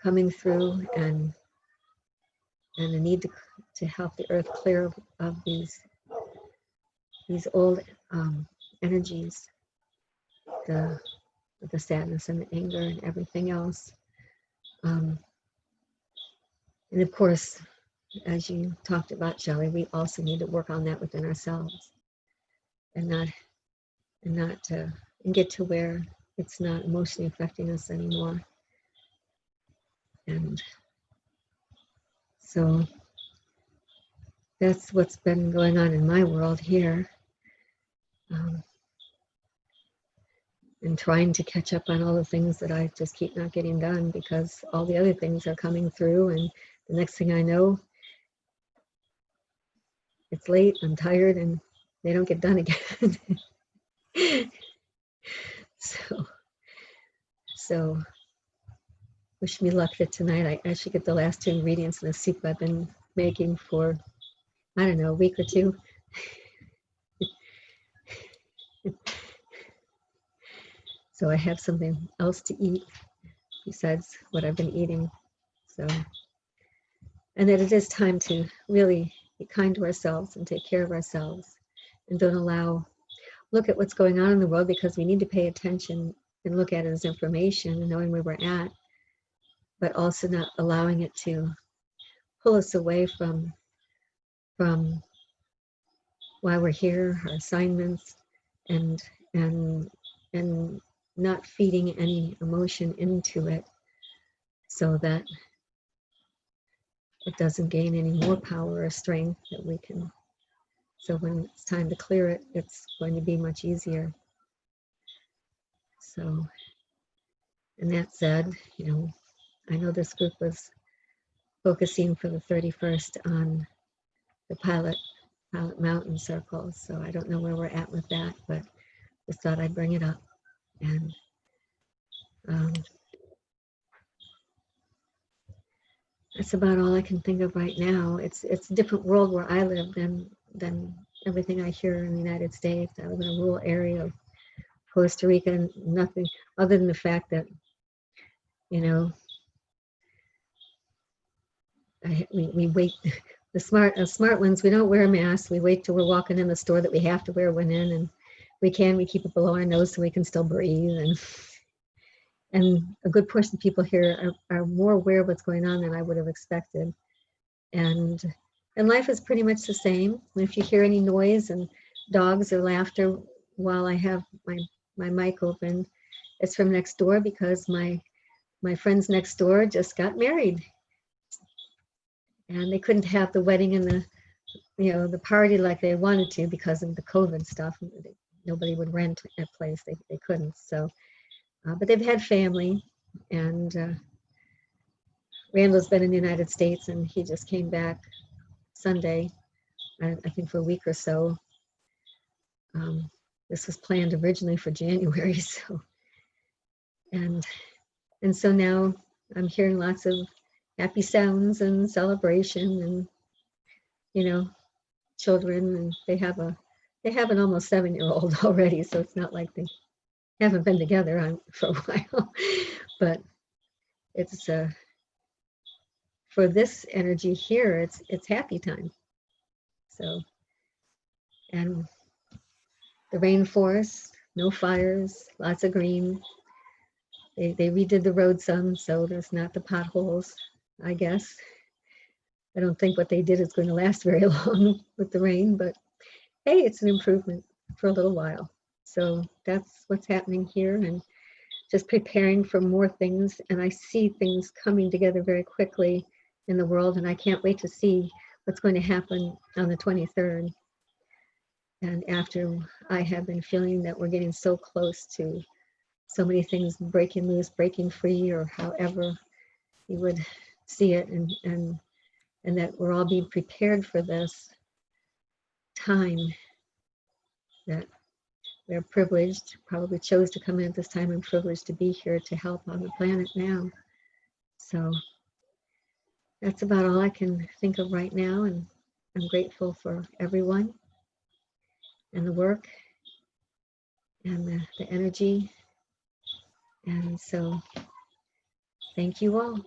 coming through, and the need to help the earth clear of these old energies, the sadness and the anger and everything else. And of course, as you talked about, Shelley, we also need to work on that within ourselves, and get to where it's not emotionally affecting us anymore. And so that's what's been going on in my world here. And trying to catch up on all the things that I just keep not getting done because all the other things are coming through, and the next thing I know, it's late, I'm tired, and they don't get done again. So wish me luck for tonight. I should get the last 2 ingredients in the soup I've been making for, I don't know, a week or 2. So I have something else to eat besides what I've been eating. So, and that it is time to really be kind to ourselves and take care of ourselves, and don't look at what's going on in the world, because we need to pay attention and look at it as information and knowing where we're at, but also not allowing it to pull us away from why we're here, our assignments, and not feeding any emotion into it so that it doesn't gain any more power or strength that we can. So when it's time to clear it, it's going to be much easier. So, and that said, I know this group was focusing for the 31st on the Pilot Mountain Circle. So I don't know where we're at with that, but just thought I'd bring it up. And that's about all I can think of right now. It's a different world where I live than everything I hear in the United States. I live in a rural area of Costa Rica, and nothing other than the fact that, we wait. The smart ones, we don't wear a mask. We wait till we're walking in the store that we have to wear one in, and we keep it below our nose so we can still breathe. And a good portion of people here are more aware of what's going on than I would have expected. And life is pretty much the same. If you hear any noise and dogs or laughter while I have my mic open, it's from next door, because my friends next door just got married. And they couldn't have the wedding in the party like they wanted to because of the COVID stuff. Nobody would rent a place, they couldn't. So, but they've had family, and Randall's been in the United States, and he just came back Sunday, I think for a week or so. This was planned originally for January, so, and so now I'm hearing lots of happy sounds and celebration, and children, and they have an almost 7-year-old already, so it's not like they haven't been together for a while, but it's for this energy here, it's happy time. So, and the rainforest, no fires, lots of green. They redid the road some, so there's not the potholes, I guess. I don't think what they did is going to last very long with the rain, but hey, it's an improvement for a little while. So that's what's happening here, and just preparing for more things. And I see things coming together very quickly in the world, and I can't wait to see what's going to happen on the 23rd. And after I have been feeling that we're getting so close to so many things breaking loose, breaking free, or however you would see it, and that we're all being prepared for this time, that we're privileged, probably chose to come in at this time, and privileged to be here to help on the planet now. So that's about all I can think of right now, and I'm grateful for everyone and the work and the energy. And so thank you all.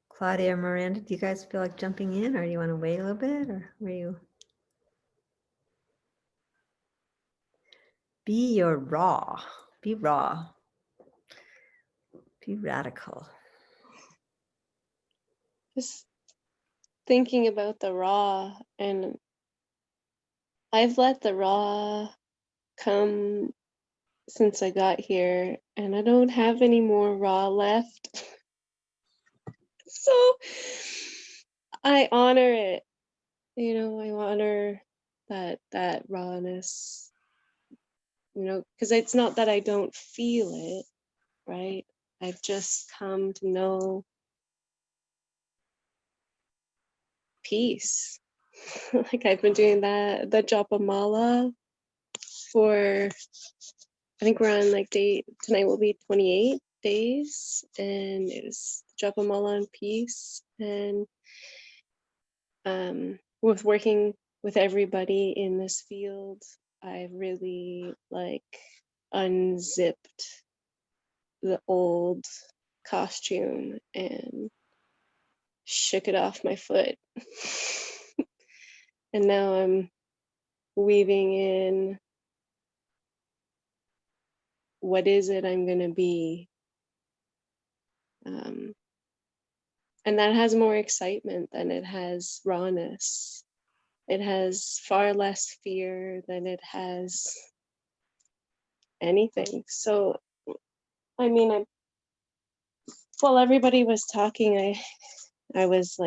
Claudia or Miranda, do you guys feel like jumping in, or do you want to wait a little bit, or were you? Be your raw, be raw, be radical. Just thinking about the raw, and I've let the raw come since I got here, and I don't have any more raw left. So I honor it, I honor that rawness, because it's not that I don't feel it, right? I've just come to know peace. Like I've been doing the japa mala for, I think we're on tonight will be 28 days, and it's japa mala and peace, and with working with everybody in this field, I really unzipped the old costume and shook it off my foot. And now I'm weaving in, what is it I'm going to be? And that has more excitement than it has rawness. It has far less fear than it has anything. So, while everybody was talking, I was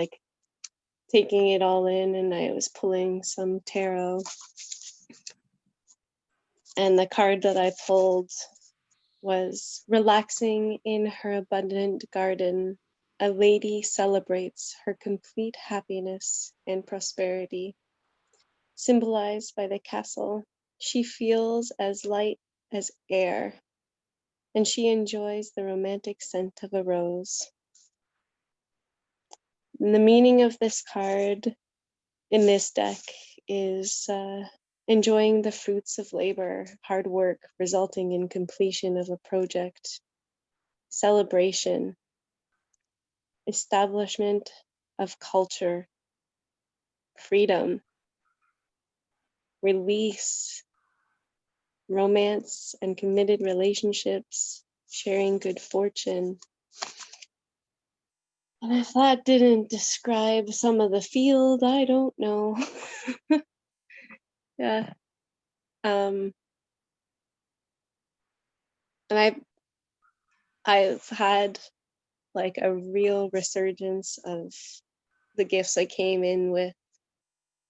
taking it all in, and I was pulling some tarot. And the card that I pulled was relaxing in her abundant garden. A lady celebrates her complete happiness and prosperity. Symbolized by the castle, she feels as light as air, and she enjoys the romantic scent of a rose. And the meaning of this card in this deck is enjoying the fruits of labor, hard work resulting in completion of a project, celebration, establishment of culture, freedom, release, romance and committed relationships, sharing good fortune, And if that didn't describe some of the field, I don't know. Yeah. And I've had like a real resurgence of the gifts I came in with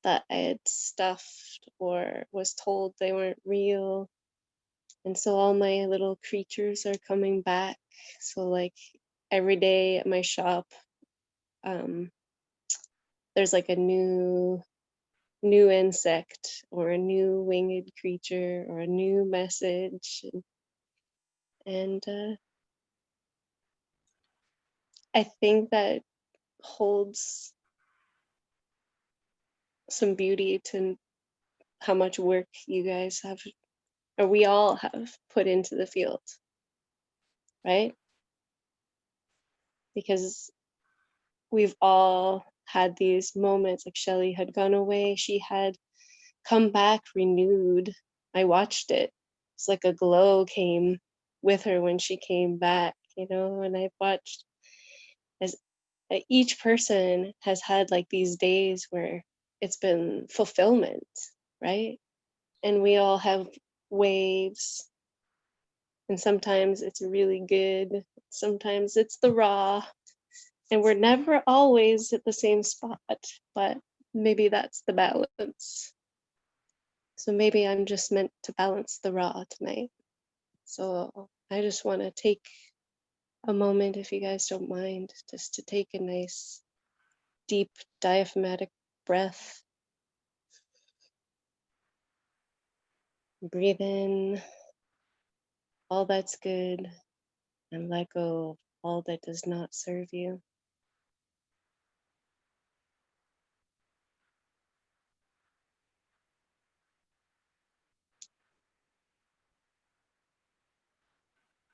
that I had stuffed or was told they weren't real. And so all my little creatures are coming back. So like every day at my shop, there's like a new insect or a new winged creature or a new message. And I think that holds some beauty to how much work you guys have, or we all have put into the field, right? Because we've all had these moments, like Shelley had gone away, she had come back renewed. I watched it. It's like a glow came with her when she came back, you know, and I've watched as each person has had like these days where it's been fulfillment, right? And we all have waves, and sometimes it's really good, sometimes it's the raw, and we're never always at the same spot, but maybe that's the balance. So maybe I'm just meant to balance the raw tonight. So I just want to take a moment, if you guys don't mind, just to take a nice deep diaphragmatic breath. Breathe in all that's good and let go of all that does not serve you.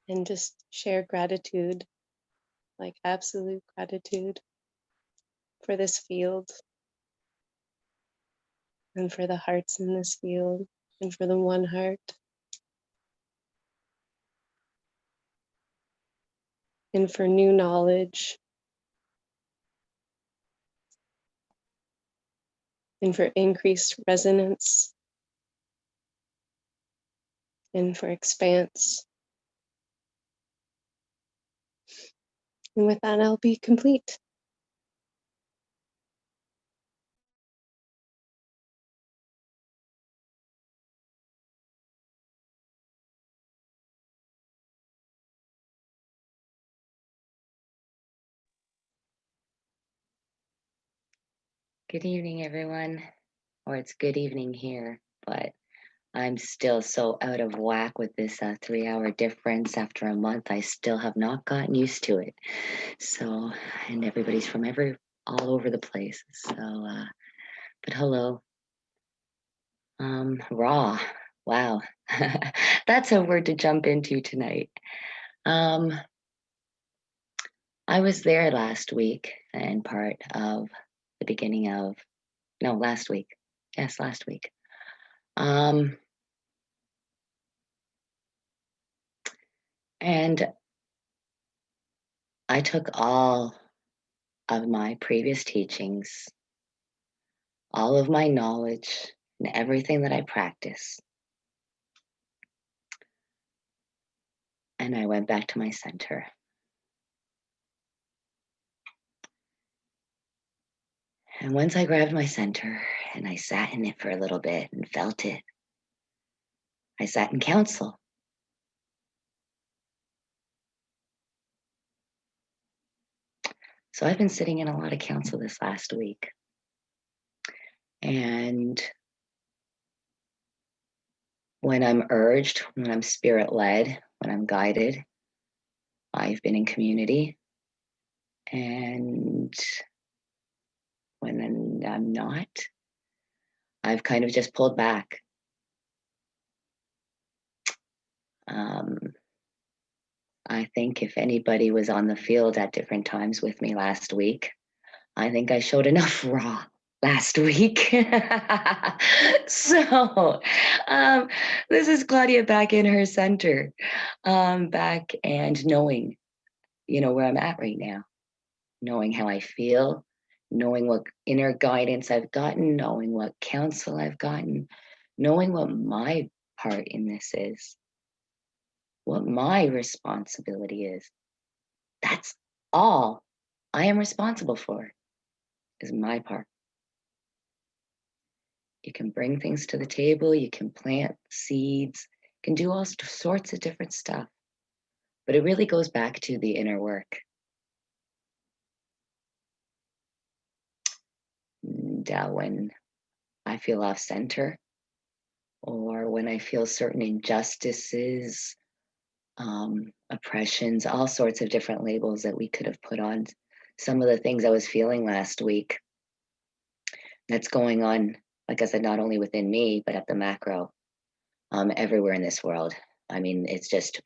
And just share gratitude, like absolute gratitude for this field and for the hearts in this field and for the one heart. And for new knowledge. And for increased resonance. And for expanse. And with that, I'll be complete. Good evening, everyone. Or it's good evening here, but I'm still so out of whack with this 3-hour difference after a month. I still have not gotten used to it. So, and everybody's from all over the place. So, but hello. Raw. Wow. That's a word to jump into tonight. I was there last week and part of the beginning of, no, last week. Yes, last week. And I took all of my previous teachings, all of my knowledge, and everything that I practice, and I went back to my center. And once I grabbed my center and I sat in it for a little bit and felt it, I sat in council. So I've been sitting in a lot of council this last week. And when I'm urged, when I'm spirit led, when I'm guided, I've been in community. And when I'm not, I've kind of just pulled back. I think if anybody was on the field at different times with me last week, I think I showed enough raw last week. So this is Claudia back in her center, back and knowing, where I'm at right now. knowing how I feel, knowing what inner guidance I've gotten, knowing what counsel I've gotten, knowing what my part in this is, what my responsibility is. That's all I am responsible for, is my part. You can bring things to the table, you can plant seeds, you can do all sorts of different stuff. But it really goes back to the inner work. And when I feel off center, or when I feel certain injustices, oppressions, all sorts of different labels that we could have put on some of the things I was feeling last week. That's going on, like I said, not only within me, but at the macro, everywhere in this world. I mean, it's just,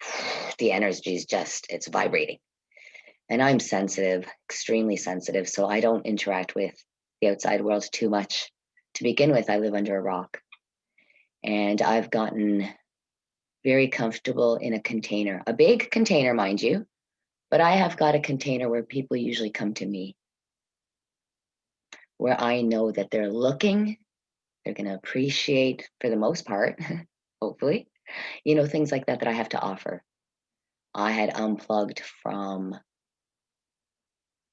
the energy is just, it's vibrating. And I'm sensitive, extremely sensitive, so I don't interact with the outside world too much. To begin with, I live under a rock. And I've gotten very comfortable in a container, a big container, mind you, but I have got a container where people usually come to me, where I know that they're looking, they're going to appreciate, for the most part, hopefully, you know, things like that that I have to offer. I had unplugged from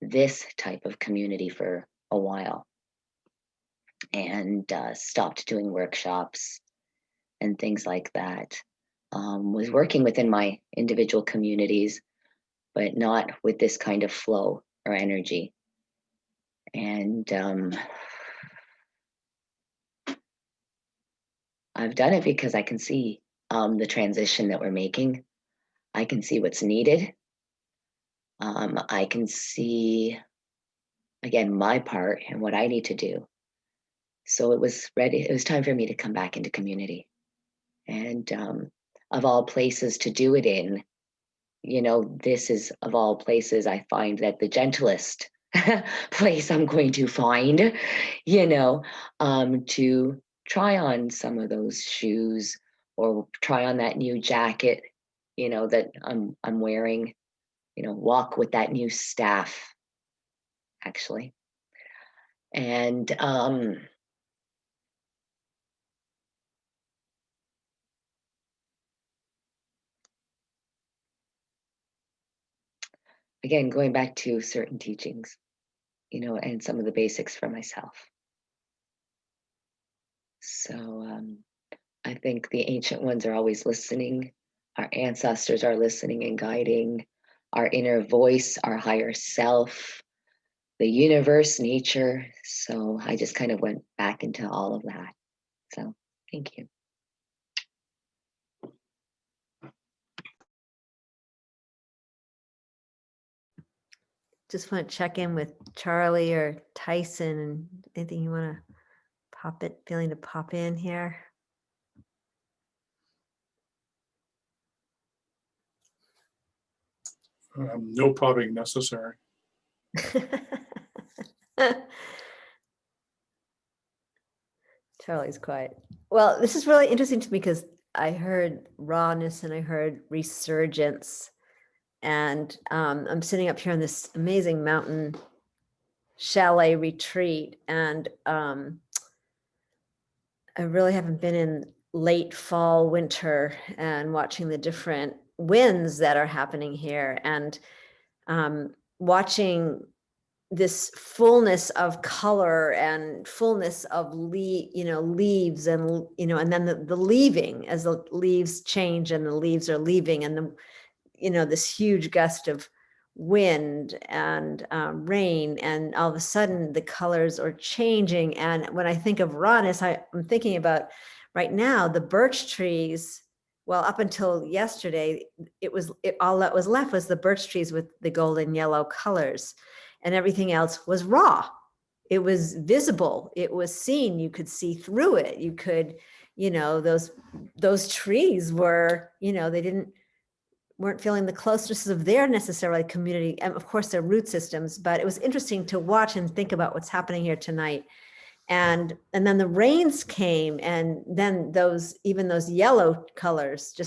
this type of community for a while and stopped doing workshops and things like that. Was working within my individual communities, but not with this kind of flow or energy. And I've done it because I can see the transition that we're making. I can see what's needed. I can see, again, my part and what I need to do. So it was ready. It was time for me to come back into community. And of all places to do it in, you know, this is, of all places, I find that the gentlest place I'm going to find, you know, to try on some of those shoes or try on that new jacket, you know, that I'm wearing, you know, walk with that new staff, actually. And again, going back to certain teachings, you know, and some of the basics for myself. So I think the ancient ones are always listening. Our ancestors are listening and guiding. Our inner voice, our higher self, the universe, nature. So I just kind of went back into all of that. So thank you. Just want to check in with Charlie or Tyson, and anything you want to feeling to pop in here? No popping necessary. Charlie's quiet. Well, this is really interesting to me because I heard rawness and I heard resurgence. And I'm sitting up here on this amazing mountain chalet retreat. And I really haven't been in late fall, winter, and watching the different winds that are happening here, and watching this fullness of color and fullness of leaves, and and then the leaving as the leaves change and the leaves are leaving, and this huge gust of wind and rain, and all of a sudden the colors are changing. And when I think of rawness, I'm thinking about right now the birch trees. Well, up until yesterday, all that was left was the birch trees with the golden yellow colors, and everything else was raw. It was visible. It was seen. You could see through it. You could, those trees were, they weren't feeling the closeness of their necessarily community, and of course their root systems. But it was interesting to watch and think about what's happening here tonight. And then the rains came, and then those yellow colors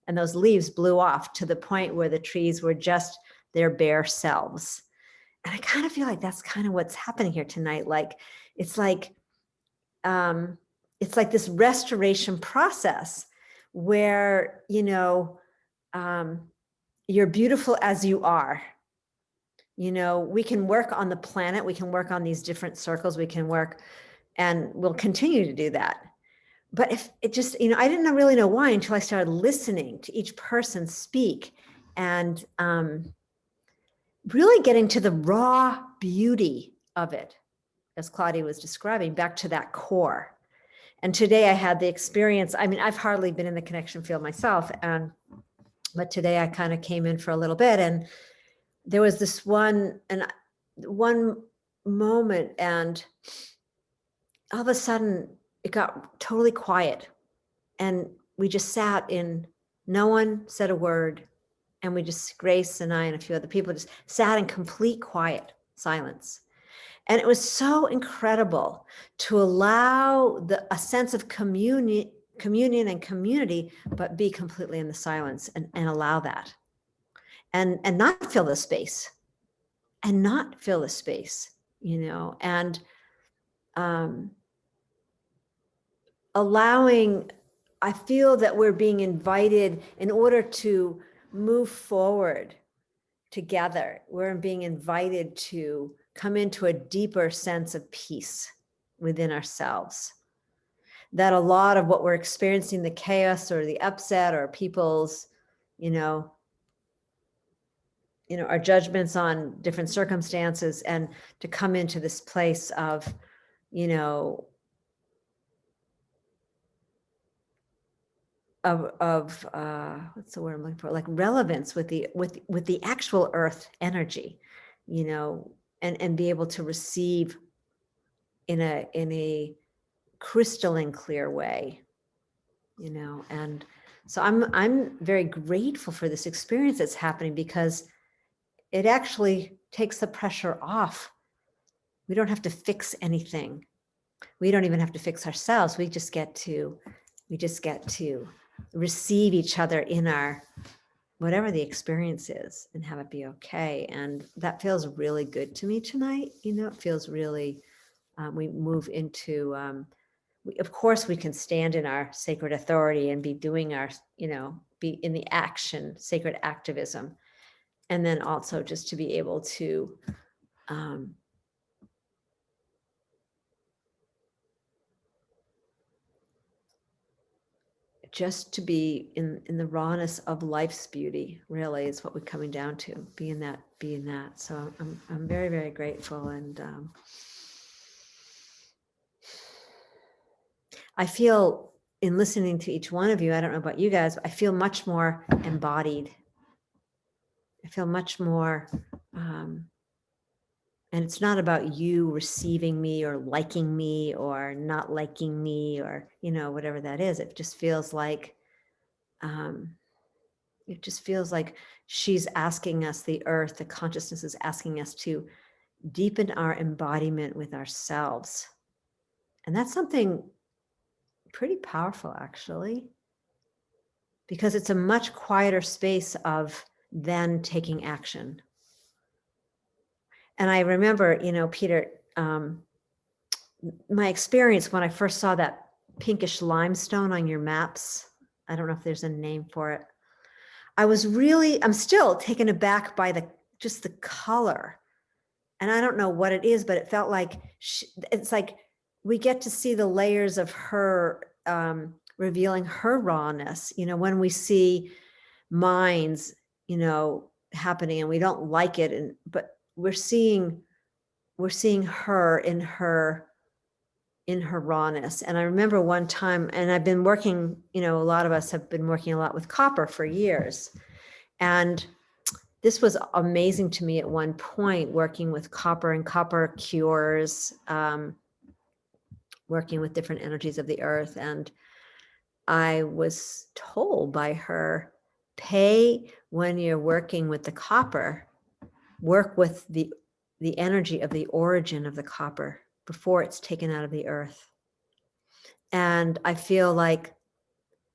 and those leaves blew off to the point where the trees were just their bare selves. And I kind of feel like that's kind of what's happening here tonight. Like, it's like this restoration process where, you're beautiful as you are. We can work on the planet, we can work on these different circles, we can work, and we'll continue to do that. But if it just, I didn't really know why until I started listening to each person speak and really getting to the raw beauty of it, as Claudia was describing, back to that core. And today I had the experience, I've hardly been in the connection field myself, but today I kind of came in for a little bit, and there was this one moment, and all of a sudden it got totally quiet, and we just sat in, no one said a word, and we just, Grace and I and a few other people just sat in complete quiet silence. And it was so incredible to allow a sense of communion and community, but be completely in the silence and allow that, and not fill the space, and allowing, I feel that we're being invited in order to move forward together. We're being invited to come into a deeper sense of peace within ourselves. That a lot of what we're experiencing, the chaos or the upset or people's, our judgments on different circumstances, and to come into this place of, what's the word I'm looking for? Like relevance with the actual earth energy, and be able to receive in a crystalline clear way, and so I'm very grateful for this experience that's happening, because it actually takes the pressure off. We don't have to fix anything. We don't even have to fix ourselves. We just get to receive each other in our, whatever the experience is, and have it be okay. And that feels really good to me tonight. It feels really, we move into, of course we can stand in our sacred authority and be doing our, be in the action, sacred activism. And then also just to be able to, just to be in the rawness of life's beauty, really, is what we're coming down to, be in that. So I'm very, very grateful. And I feel, in listening to each one of you, I don't know about you guys, but I feel much more embodied. I feel much more, and it's not about you receiving me or liking me or not liking me, or, whatever that is. It just feels like, she's asking us, the earth, the consciousness is asking us to deepen our embodiment with ourselves. And that's something pretty powerful, actually, because it's a much quieter space of then taking action. And I remember, Peter, my experience when I first saw that pinkish limestone on your maps, I don't know if there's a name for it. I'm still taken aback by just the color. And I don't know what it is, but it felt like, it's like we get to see the layers of her, revealing her rawness, when we see minds, happening and we don't like it. But we're seeing her in her rawness. And I remember one time, and I've been working, a lot of us have been working a lot with copper for years. And this was amazing to me at one point, working with copper and copper cures, working with different energies of the earth. And I was told by her, when you're working with the copper, work with the energy of the origin of the copper before it's taken out of the earth. And I feel like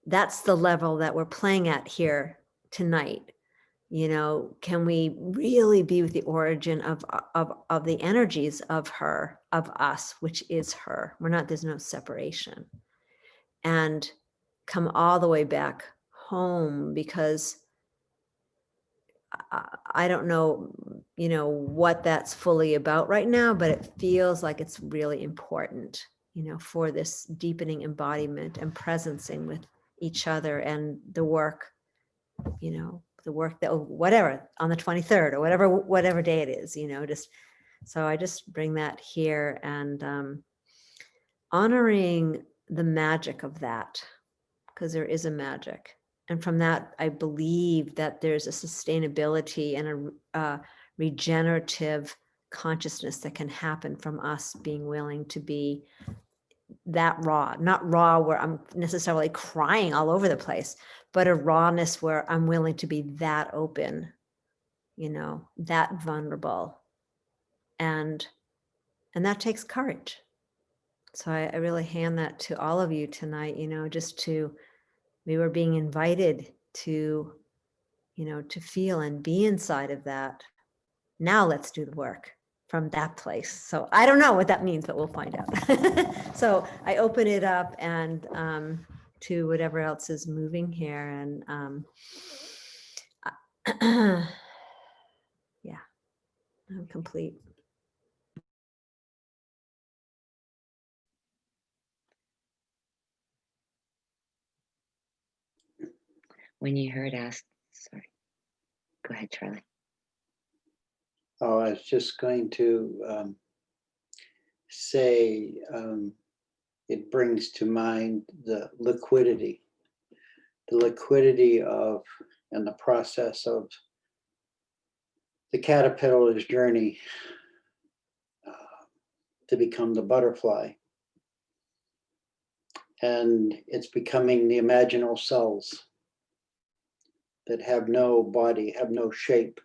that's the level that we're playing at here tonight, You know, can we really be with the origin of the energies of her, of us, which is her? We're not, there's no separation. And come all the way back home, because I don't know, you know, what that's fully about right now, but it feels like it's really important, you know, for this deepening embodiment and presencing with each other and the work, you know, the work that, whatever, on the 23rd or whatever day it is, you know, just, so I just bring that here and honoring the magic of that, because there is a magic. And from that, I believe that there's a sustainability and a regenerative consciousness that can happen from us being willing to be that raw, not raw where I'm necessarily crying all over the place, but a rawness where I'm willing to be that open, you know, that vulnerable. And that takes courage. So I really hand that to all of you tonight, you know, just to, we were being invited to, you know, to feel and be inside of that. Now let's do the work from that place. So I don't know what that means, but we'll find out. So I open it up and to whatever else is moving here. And yeah, I'm complete. When you heard ask, sorry, go ahead, Charlie. Oh, I was just going to say it brings to mind the liquidity of and the process of the caterpillar's journey to become the butterfly. And it's becoming the imaginal cells that have no body, have no shape,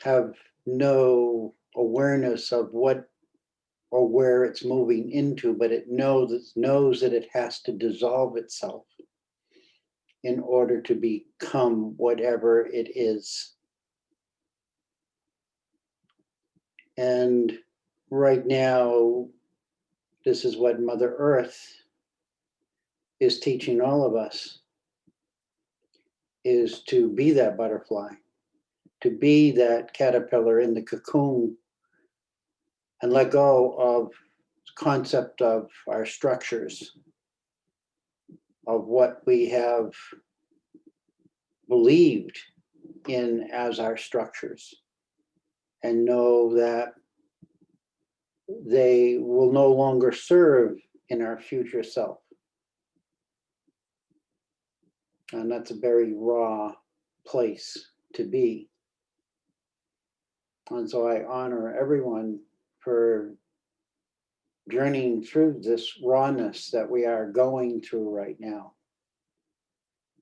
have no awareness of what or where it's moving into, but it knows that it has to dissolve itself in order to become whatever it is. And right now, this is what Mother Earth is teaching all of us, is to be that butterfly, to be that caterpillar in the cocoon and let go of the concept of our structures, of what we have believed in as our structures, and know that they will no longer serve in our future self. And that's a very raw place to be. And so I honor everyone for journeying through this rawness that we are going through right now.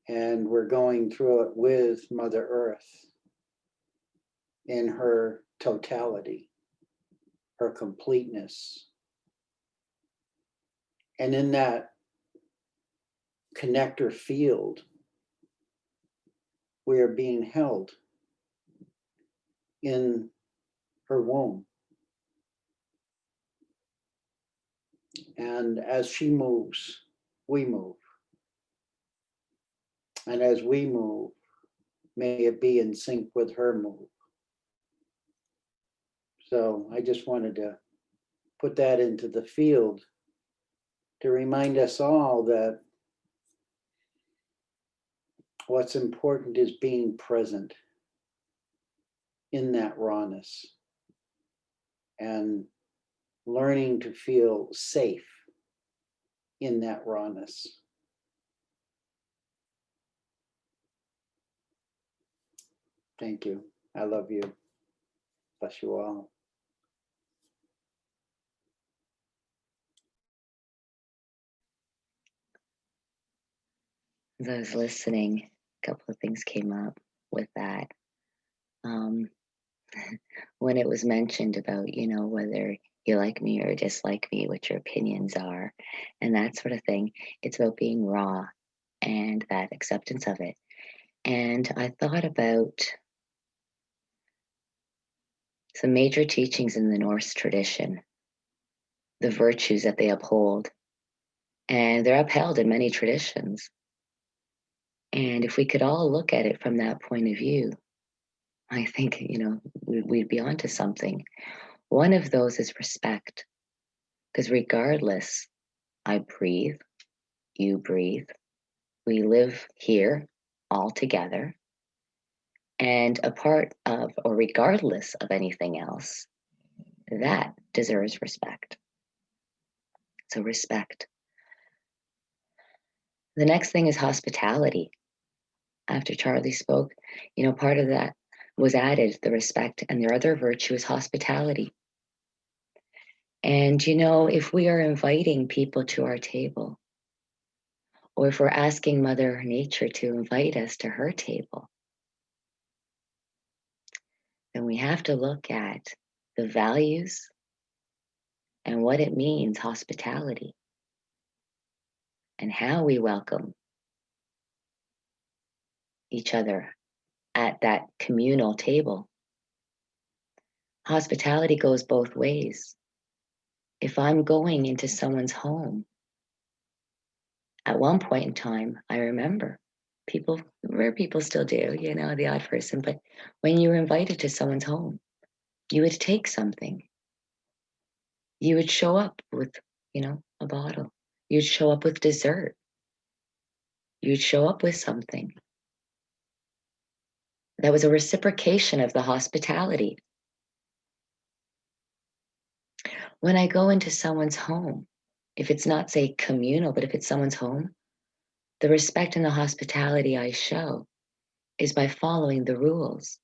And we're going through it with Mother Earth in her totality, her completeness. And in that connector field, we are being held in her womb. And as she moves, we move. And as we move, may it be in sync with her move. So I just wanted to put that into the field to remind us all that what's important is being present in that rawness and learning to feel safe in that rawness. Thank you. I love you. Bless you all. As I was listening, a couple of things came up with that. When it was mentioned about, you know, whether you like me or dislike me, what your opinions are, and that sort of thing, it's about being raw and that acceptance of it. And I thought about some major teachings in the Norse tradition, the virtues that they uphold, and they're upheld in many traditions. And if we could all look at it from that point of view, I think, we'd be onto something. One of those is respect, because regardless, I breathe, you breathe, we live here all together, and a part of, or regardless of anything else, that deserves respect. So respect. The next thing is hospitality. After Charlie spoke, part of that was added, the respect, and their other virtue is hospitality. And if we are inviting people to our table, or if we're asking Mother Nature to invite us to her table, then we have to look at the values and what it means, hospitality, and how we welcome each other at that communal table. Hospitality goes both ways. If I'm going into someone's home, at one point in time, I remember rare people still do, the odd person, but when you were invited to someone's home, you would take something. You would show up with, a bottle. You'd show up with dessert. You'd show up with something. That was a reciprocation of the hospitality. When I go into someone's home, if it's not, say, communal, but if it's someone's home, the respect and the hospitality I show is by following the rules,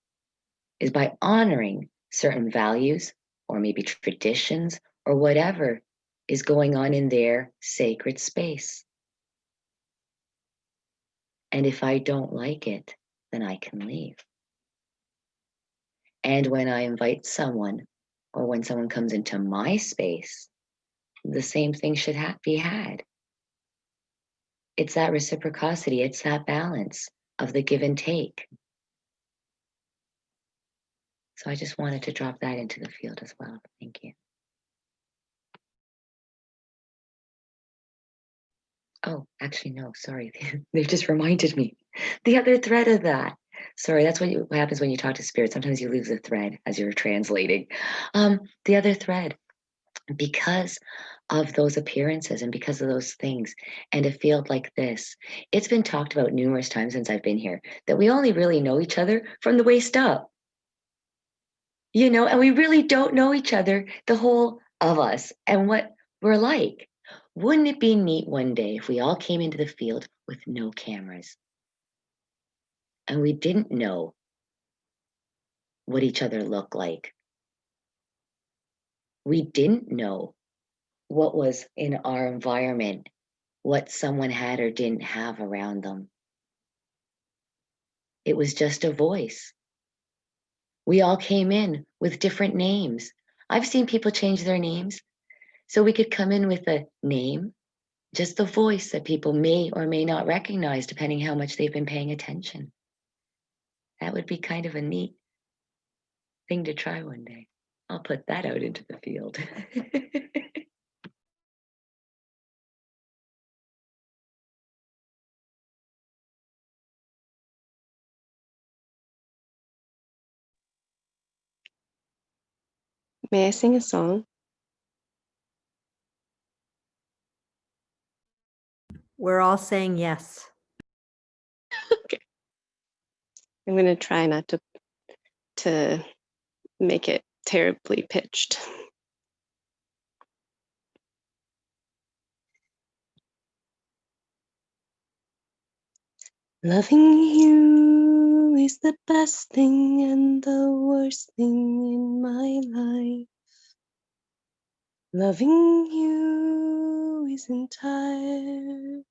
is by honoring certain values or maybe traditions or whatever is going on in their sacred space. And if I don't like it, then I can leave. And when I invite someone, or when someone comes into my space, the same thing should be had. It's that reciprocity, it's that balance of the give and take. So I just wanted to drop that into the field as well. Thank you. Oh, actually, no, sorry. They just reminded me. The other thread of that. Sorry, that's what happens when you talk to spirit. Sometimes you lose the thread as you're translating. The other thread, because of those appearances and because of those things, and a field like this, it's been talked about numerous times since I've been here, that we only really know each other from the waist up. And we really don't know each other, the whole of us, and what we're like. Wouldn't it be neat one day if we all came into the field with no cameras and we didn't know what each other looked like? We didn't know what was in our environment, what someone had or didn't have around them. It was just a voice. We all came in with different names. I've seen people change their names. So we could come in with a name, just the voice that people may or may not recognize depending how much they've been paying attention. That would be kind of a neat thing to try one day. I'll put that out into the field. May I sing a song? We're all saying yes. Okay. I'm going to try not to make it terribly pitched. Loving you is the best thing and the worst thing in my life. Loving you is entire.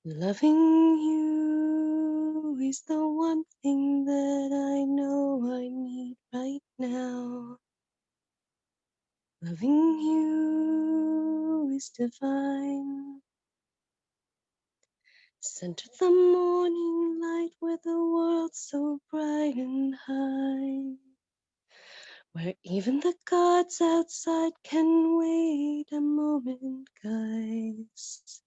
Loving you is the one thing that I know I need right now. Loving you is divine. Center the morning light where the world's so bright and high, where even the gods outside can wait a moment, guys.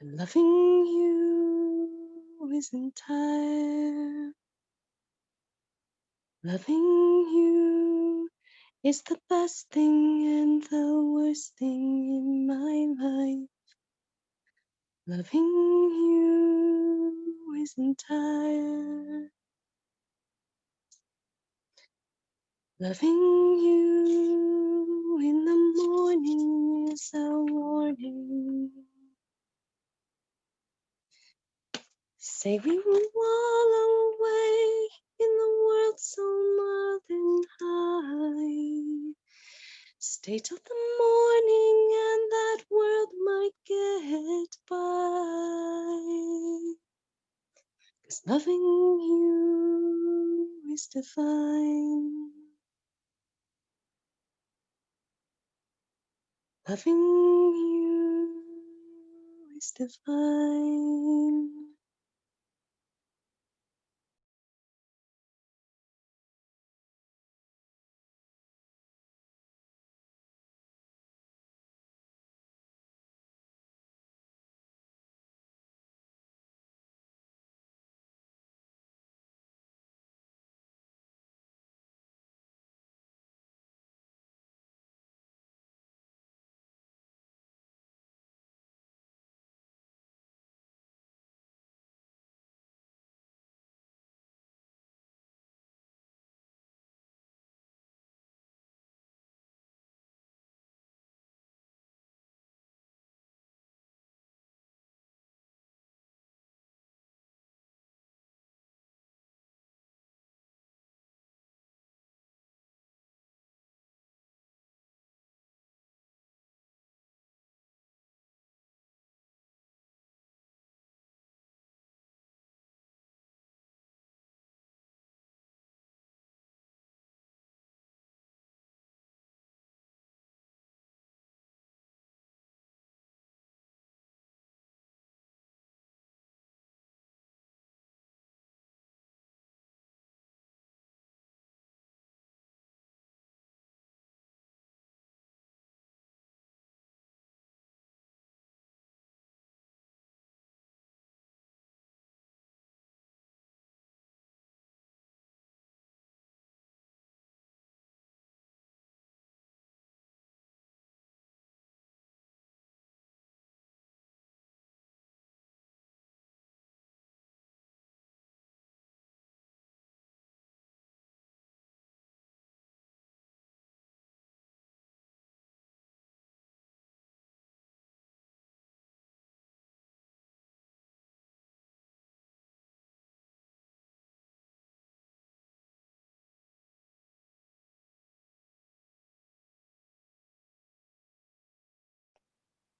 And loving you is entire. Loving you is the best thing and the worst thing in my life. Loving you is entire. Loving you in the morning is a warning. Say we will wallow away in the world so mild and high. Stay till the morning and that world might get by. 'Cause loving you is divine. Loving you is divine.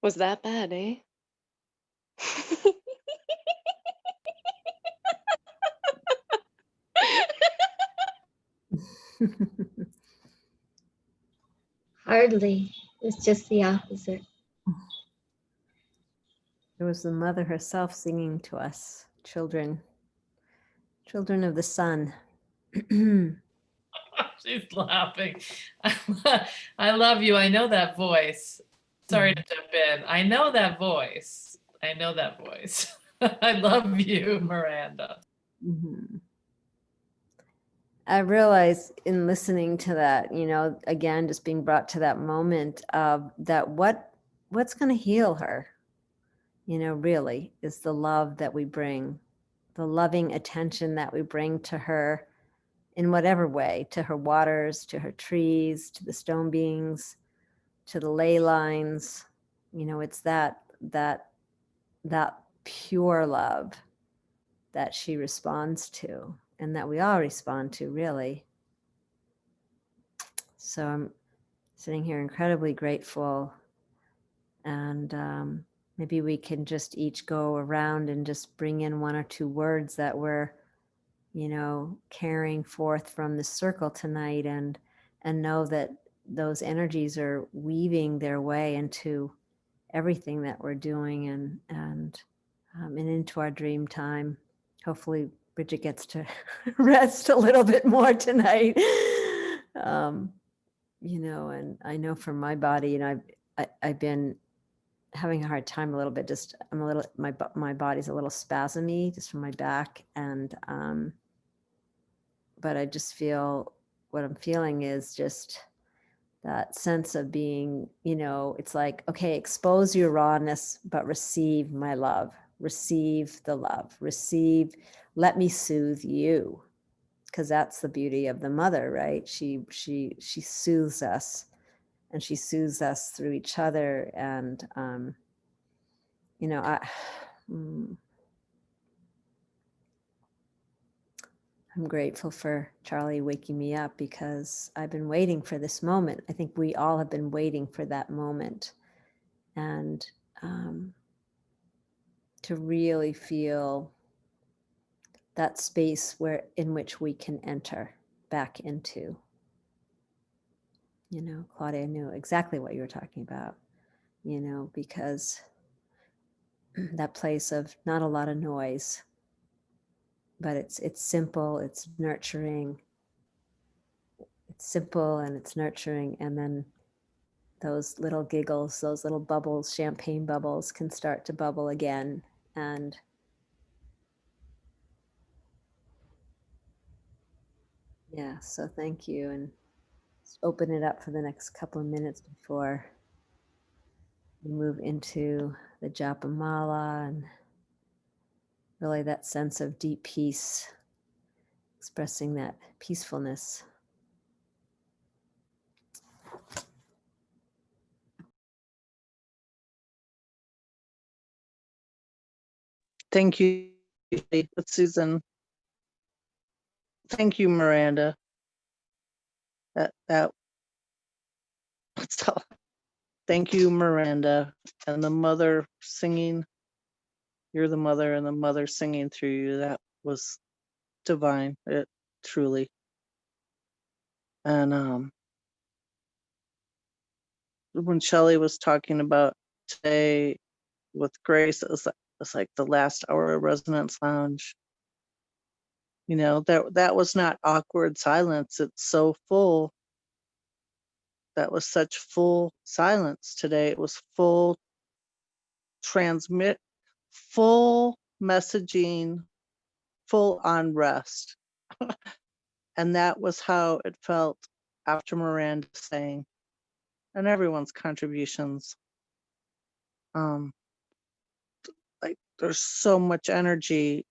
Was that bad, eh? Hardly. It's just the opposite. It was the mother herself singing to us, children of the sun. She's laughing. I love you. I know that voice. Sorry to jump in. I know that voice. I know that voice. I love you, Miranda. Mhm. I realize in listening to that, again, just being brought to that moment of that what's going to heal her, really is the love that we bring, the loving attention that we bring to her in whatever way, to her waters, to her trees, to the stone beings, to the ley lines. It's that pure love that she responds to and that we all respond to, really. So I'm sitting here incredibly grateful, and maybe we can just each go around and just bring in one or two words that we're carrying forth from the circle tonight, and know that those energies are weaving their way into everything that we're doing, and and into our dream time. Hopefully Bridget gets to rest a little bit more tonight. You know, and I know for my body, you know, I've been having a hard time a little bit. Just I'm a little, my body's a little spasmy just from my back, and but I just feel what I'm feeling is just that sense of being, you know, it's like, okay, expose your rawness, but receive my love, receive the love, receive, let me soothe you. Because that's the beauty of the mother, right? She soothes us, and she soothes us through each other. And, you know, I'm grateful for Charlie waking me up, because I've been waiting for this moment. I think we all have been waiting for that moment, and to really feel that space in which we can enter back into. You know, Claudia knew exactly what you were talking about, you know, because that place of not a lot of noise, but it's simple, it's nurturing. It's simple and it's nurturing. And then those little giggles, those little bubbles, champagne bubbles, can start to bubble again. And yeah, so thank you. And just open it up for the next couple of minutes before we move into the Japa Mala, and really that sense of deep peace, expressing that peacefulness. Thank you, Susan. Thank you, Miranda. That's all. Thank you, Miranda, and the mother singing. You're the mother, and the mother singing through you. That was divine, it truly. And when Shelley was talking about today with Grace, it was like the last hour of Resonance Lounge. You know, that was not awkward silence. It's so full. That was such full silence today. It was full full messaging, full on rest. And that was how it felt after Miranda sang, and everyone's contributions. Like there's so much energy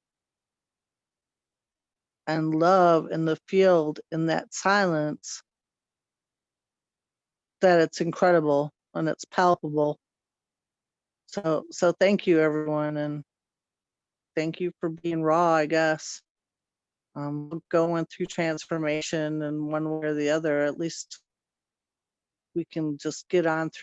and love in the field in that silence that it's incredible and it's palpable. So thank you, everyone, and thank you for being raw, I guess. Going through transformation in one way or the other, at least we can just get on through